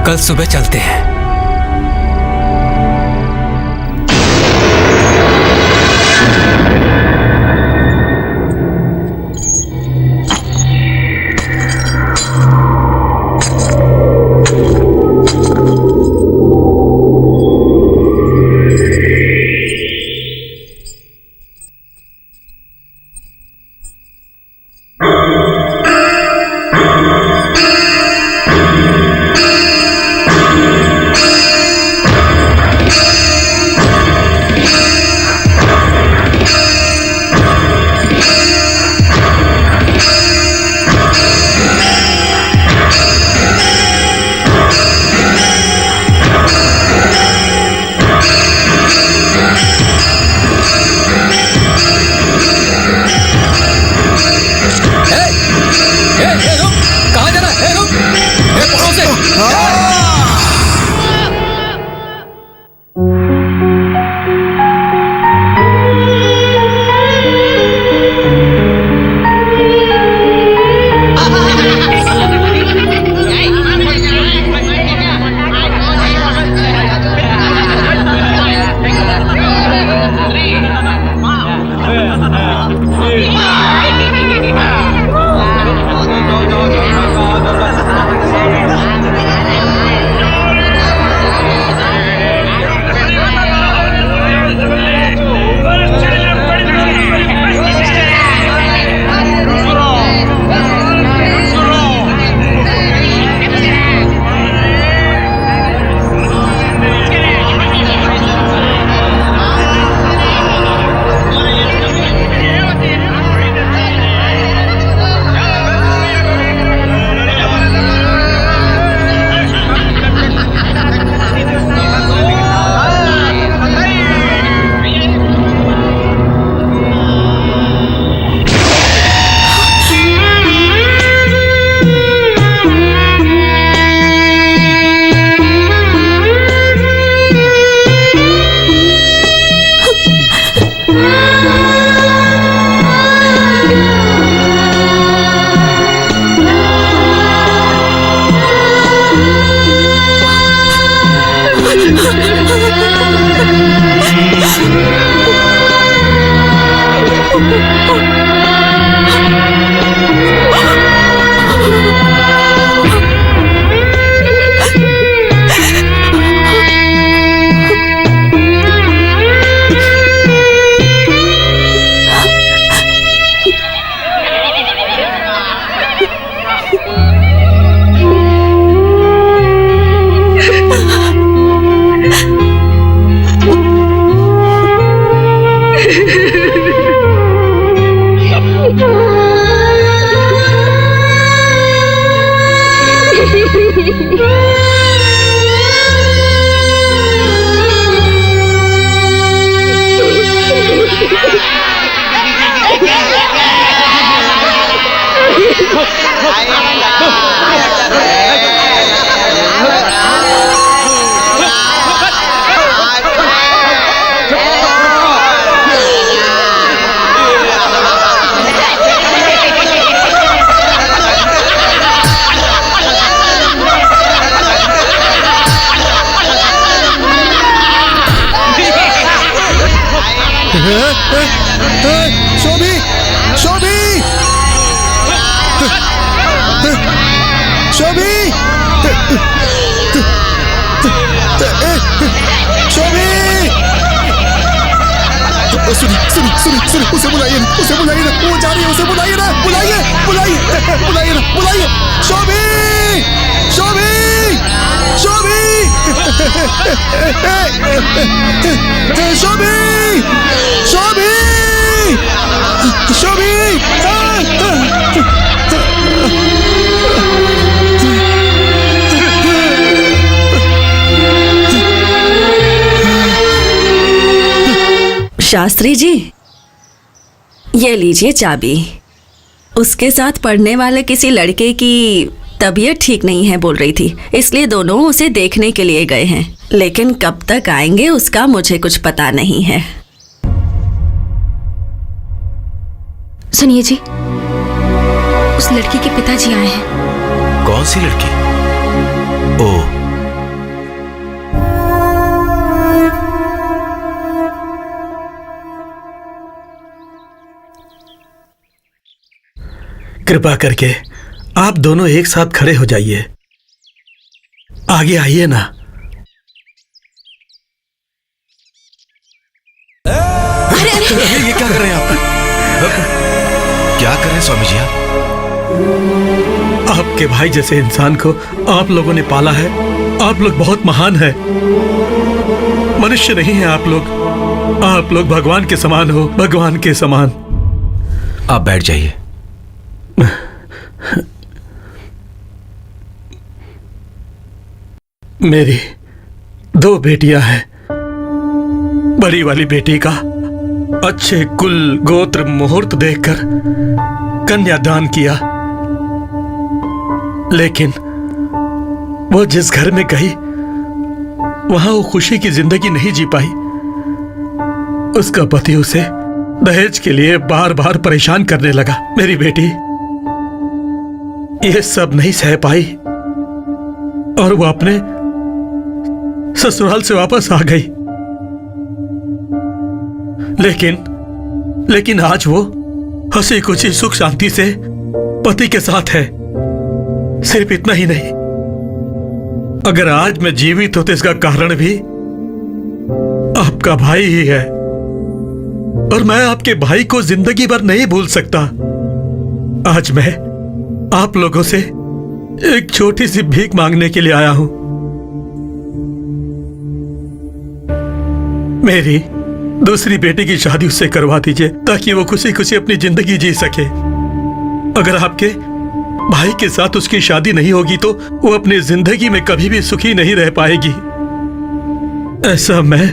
कल सुबह चलते हैं। शोभी शोभी शोभी शोभी सुनिए उसे बुलाइए ना, वो जा रही है, उसे बुलाइए ना, बुलाइए शोभी शोभी शोभी शोभी शोभी शोभी शास्त्री जी, ये लीजिए चाबी। उसके साथ पढ़ने वाले किसी लड़के की तबीयत ठीक नहीं है बोल रही थी, इसलिए दोनों उसे देखने के लिए गए हैं, लेकिन कब तक आएंगे उसका मुझे कुछ पता नहीं है। सुनिए जी, उस लड़की के पिताजी आए हैं। कौन सी लड़की? ओ, कृपा करके आप दोनों एक साथ खड़े हो जाइए, आगे आइए ना। ये क्या कर रहे हैं आप? क्या कर रहे हैं स्वामी जी आप? आपके भाई जैसे इंसान को आप लोगों ने पाला है। आप लोग बहुत महान हैं। मनुष्य नहीं है आप लोग भगवान के समान हो, भगवान के समान। आप बैठ जाइए। मेरी 2 बेटियां हैं। बड़ी वाली बेटी का अच्छे कुल गोत्र मुहूर्त देखकर कन्यादान किया, लेकिन वो जिस घर में गई वहां वो खुशी की जिंदगी नहीं जी पाई। उसका पति उसे दहेज के लिए बार बार परेशान करने लगा। मेरी बेटी ये सब नहीं सह पाई और वो अपने ससुराल से वापस आ गई। लेकिन आज वो हंसी खुशी सुख शांति से पति के साथ है। सिर्फ इतना ही नहीं, अगर आज मैं जीवित हूं तो इसका कारण भी आपका भाई ही है, और मैं आपके भाई को जिंदगी भर नहीं भूल सकता। आज मैं आप लोगों से एक छोटी सी भीख मांगने के लिए आया हूं। मेरी दूसरी बेटी की शादी उससे करवा दीजिए ताकि वो खुशी खुशी अपनी जिंदगी जी सके। अगर आपके भाई के साथ उसकी शादी नहीं होगी तो वो अपनी जिंदगी में कभी भी सुखी नहीं रह पाएगी। ऐसा मैं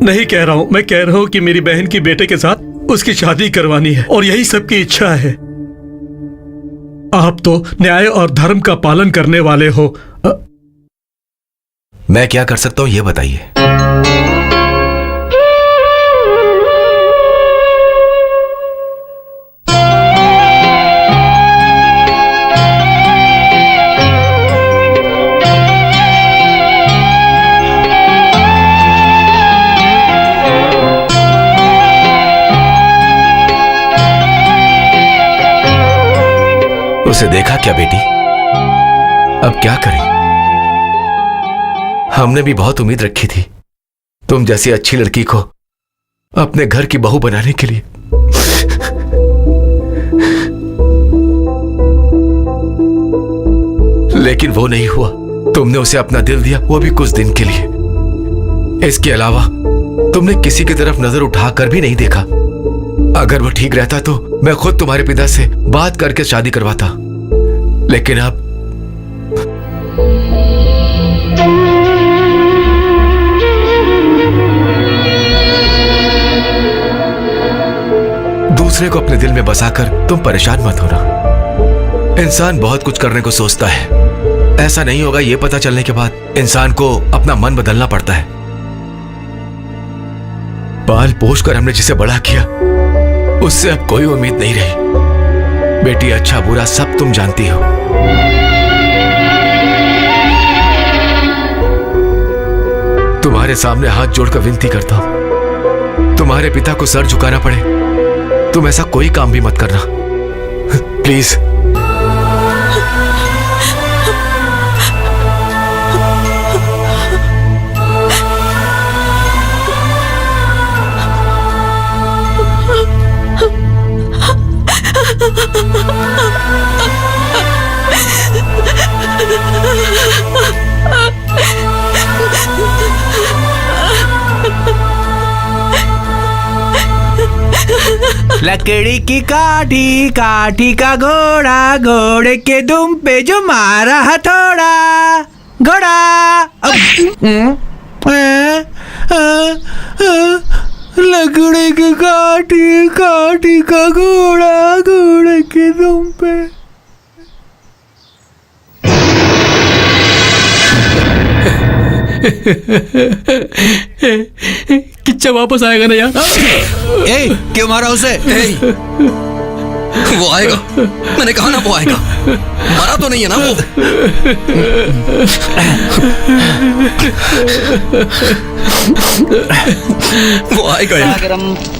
नहीं कह रहा हूं, मैं कह रहा हूं कि मेरी बहन की बेटे के साथ उसकी शादी करवानी है और यही सबकी इच्छा है। आप तो न्याय और धर्म का पालन करने वाले हो। मैं क्या कर सकता हूं ये बताइए। उसे देखा क्या बेटी? अब क्या करें? हमने भी बहुत उम्मीद रखी थी तुम जैसी अच्छी लड़की को अपने घर की बहू बनाने के लिए। लेकिन वो नहीं हुआ। तुमने उसे अपना दिल दिया, वो भी कुछ दिन के लिए। इसके अलावा तुमने किसी की तरफ नजर उठाकर भी नहीं देखा। अगर वो ठीक रहता तो मैं खुद तुम्हारे पिता से बात करके शादी करवाता, लेकिन अब दूसरे को अपने दिल में बसाकर तुम परेशान मत होना। इंसान बहुत कुछ करने को सोचता है, ऐसा नहीं होगा ये पता चलने के बाद इंसान को अपना मन बदलना पड़ता है। पाल पोष कर हमने जिसे बड़ा किया उससे अब कोई उम्मीद नहीं रही। बेटी अच्छा बुरा सब तुम जानती हो। तुम्हारे सामने हाथ जोड़कर विनती करता हूं, तुम तुम्हारे पिता को सर झुकाना पड़े, तुम ऐसा कोई काम भी मत करना प्लीज। लकड़ी की काठी, काठी का घोड़ा, घोड़े के दुम पे जो मारा हथौड़ा, घोड़ा। लकड़ी की काठी, काठी का घोड़ा, घोड़े के दुम पे। किच्चा वापस आएगा ना यार? ए, क्यों मारा उसे? वो आएगा, मैंने कहा ना वो आएगा। मरा तो नहीं है ना वो? वो आएगा यार।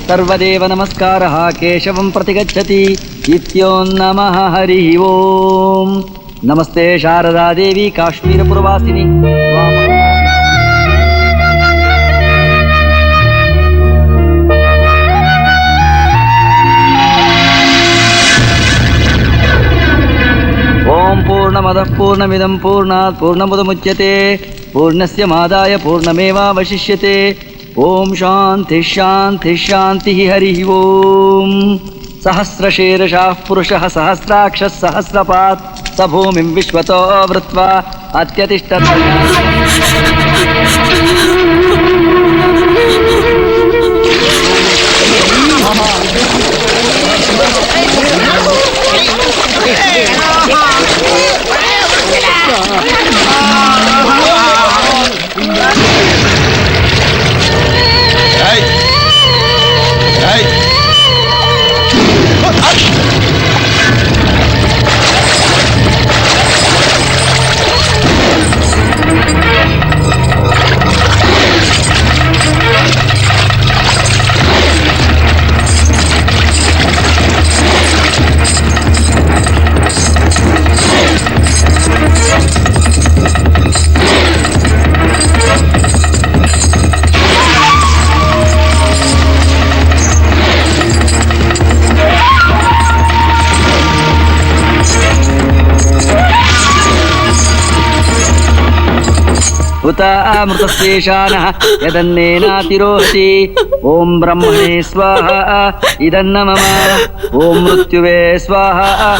सर्वदेव नमस्कारः केशवं प्रतिगच्छति इत्यो नमः हरिः ओम। नमस्ते शारदा देवी काश्मीरपुरवासिनी। ओम पूर्णमदः पूर्णमिदं पूर्णात् पूर्णमुदमुच्यते पूर्णस्य मादाय पूर्णमेवावशिष्यते। ओम शांति शांति शांति हरिः ओम। सहस्रशीर्षः पुरुषः सहस्राक्षः सहस्रपात् स भूमिं विश्वतो वृत्वा अत्यतिष्ठत्। उत अमृतस्येषानः यदन्नेनातिरोहति। ओम ब्रह्मणे स्वाहा इदन्न मम। ओम मृत्युवे स्वाहा।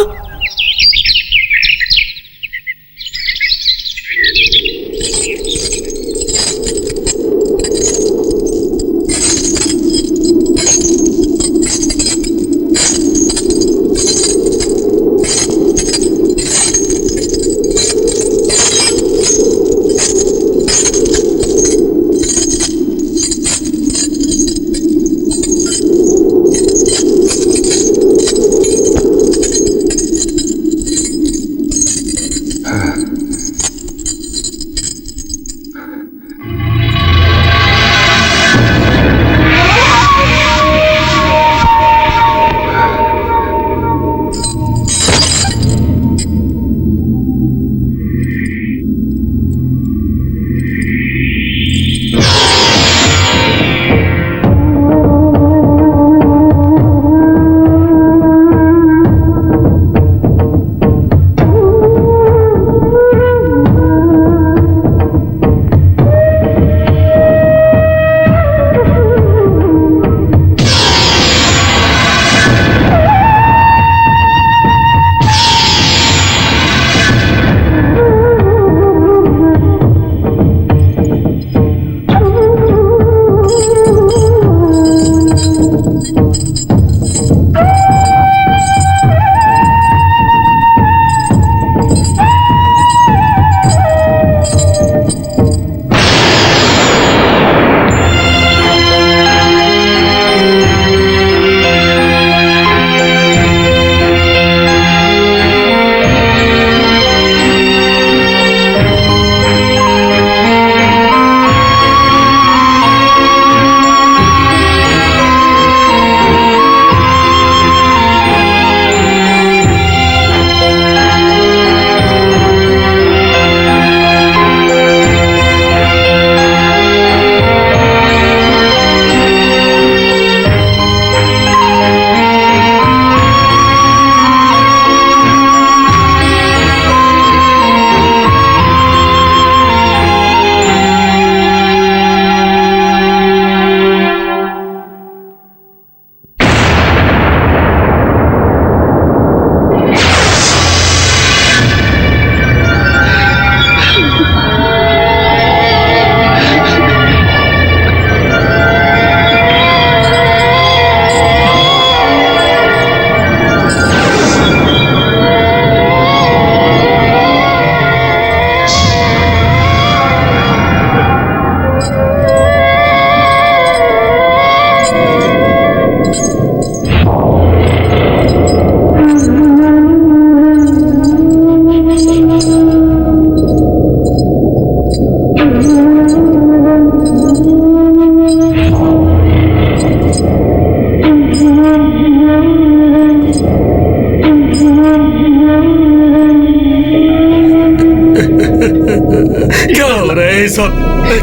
है ये सब?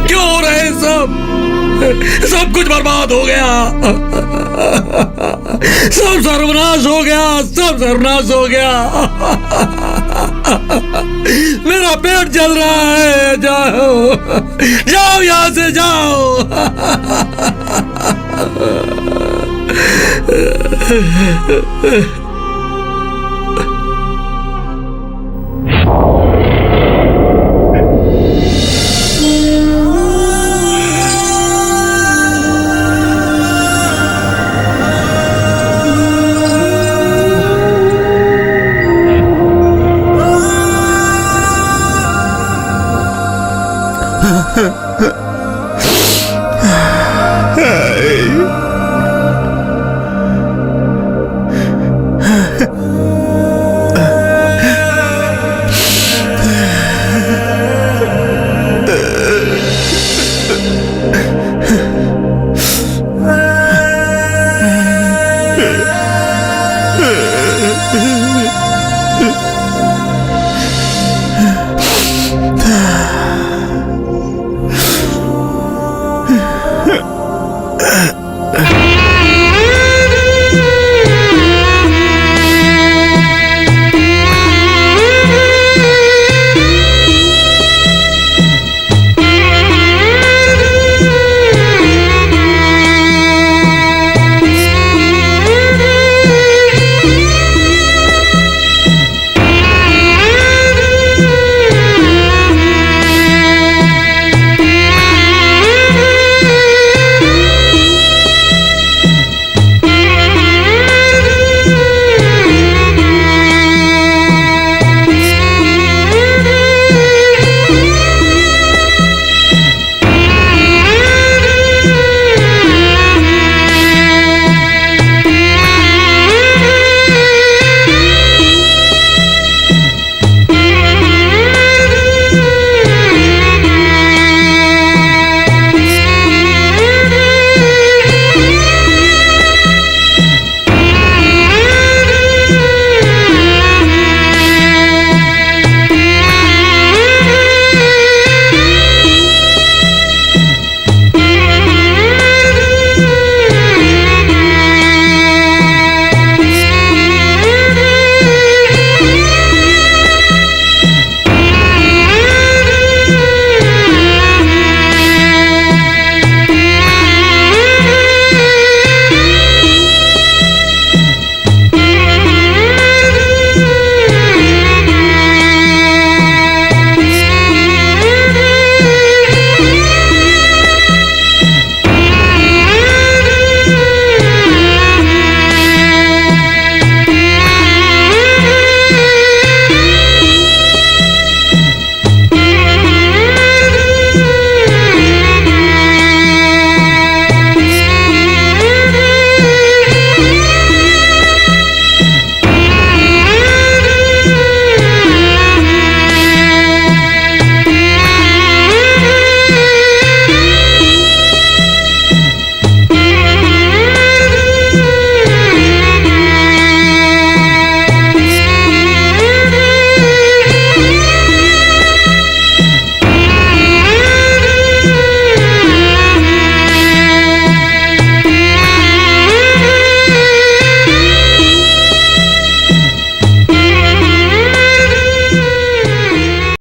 क्यों हो रहा है ये सब? सब कुछ बर्बाद हो गया, सब सर्वनाश हो गया, सब सर्वनाश हो गया। मेरा पेट जल रहा है। जाओ जाओ यहां से जाओ।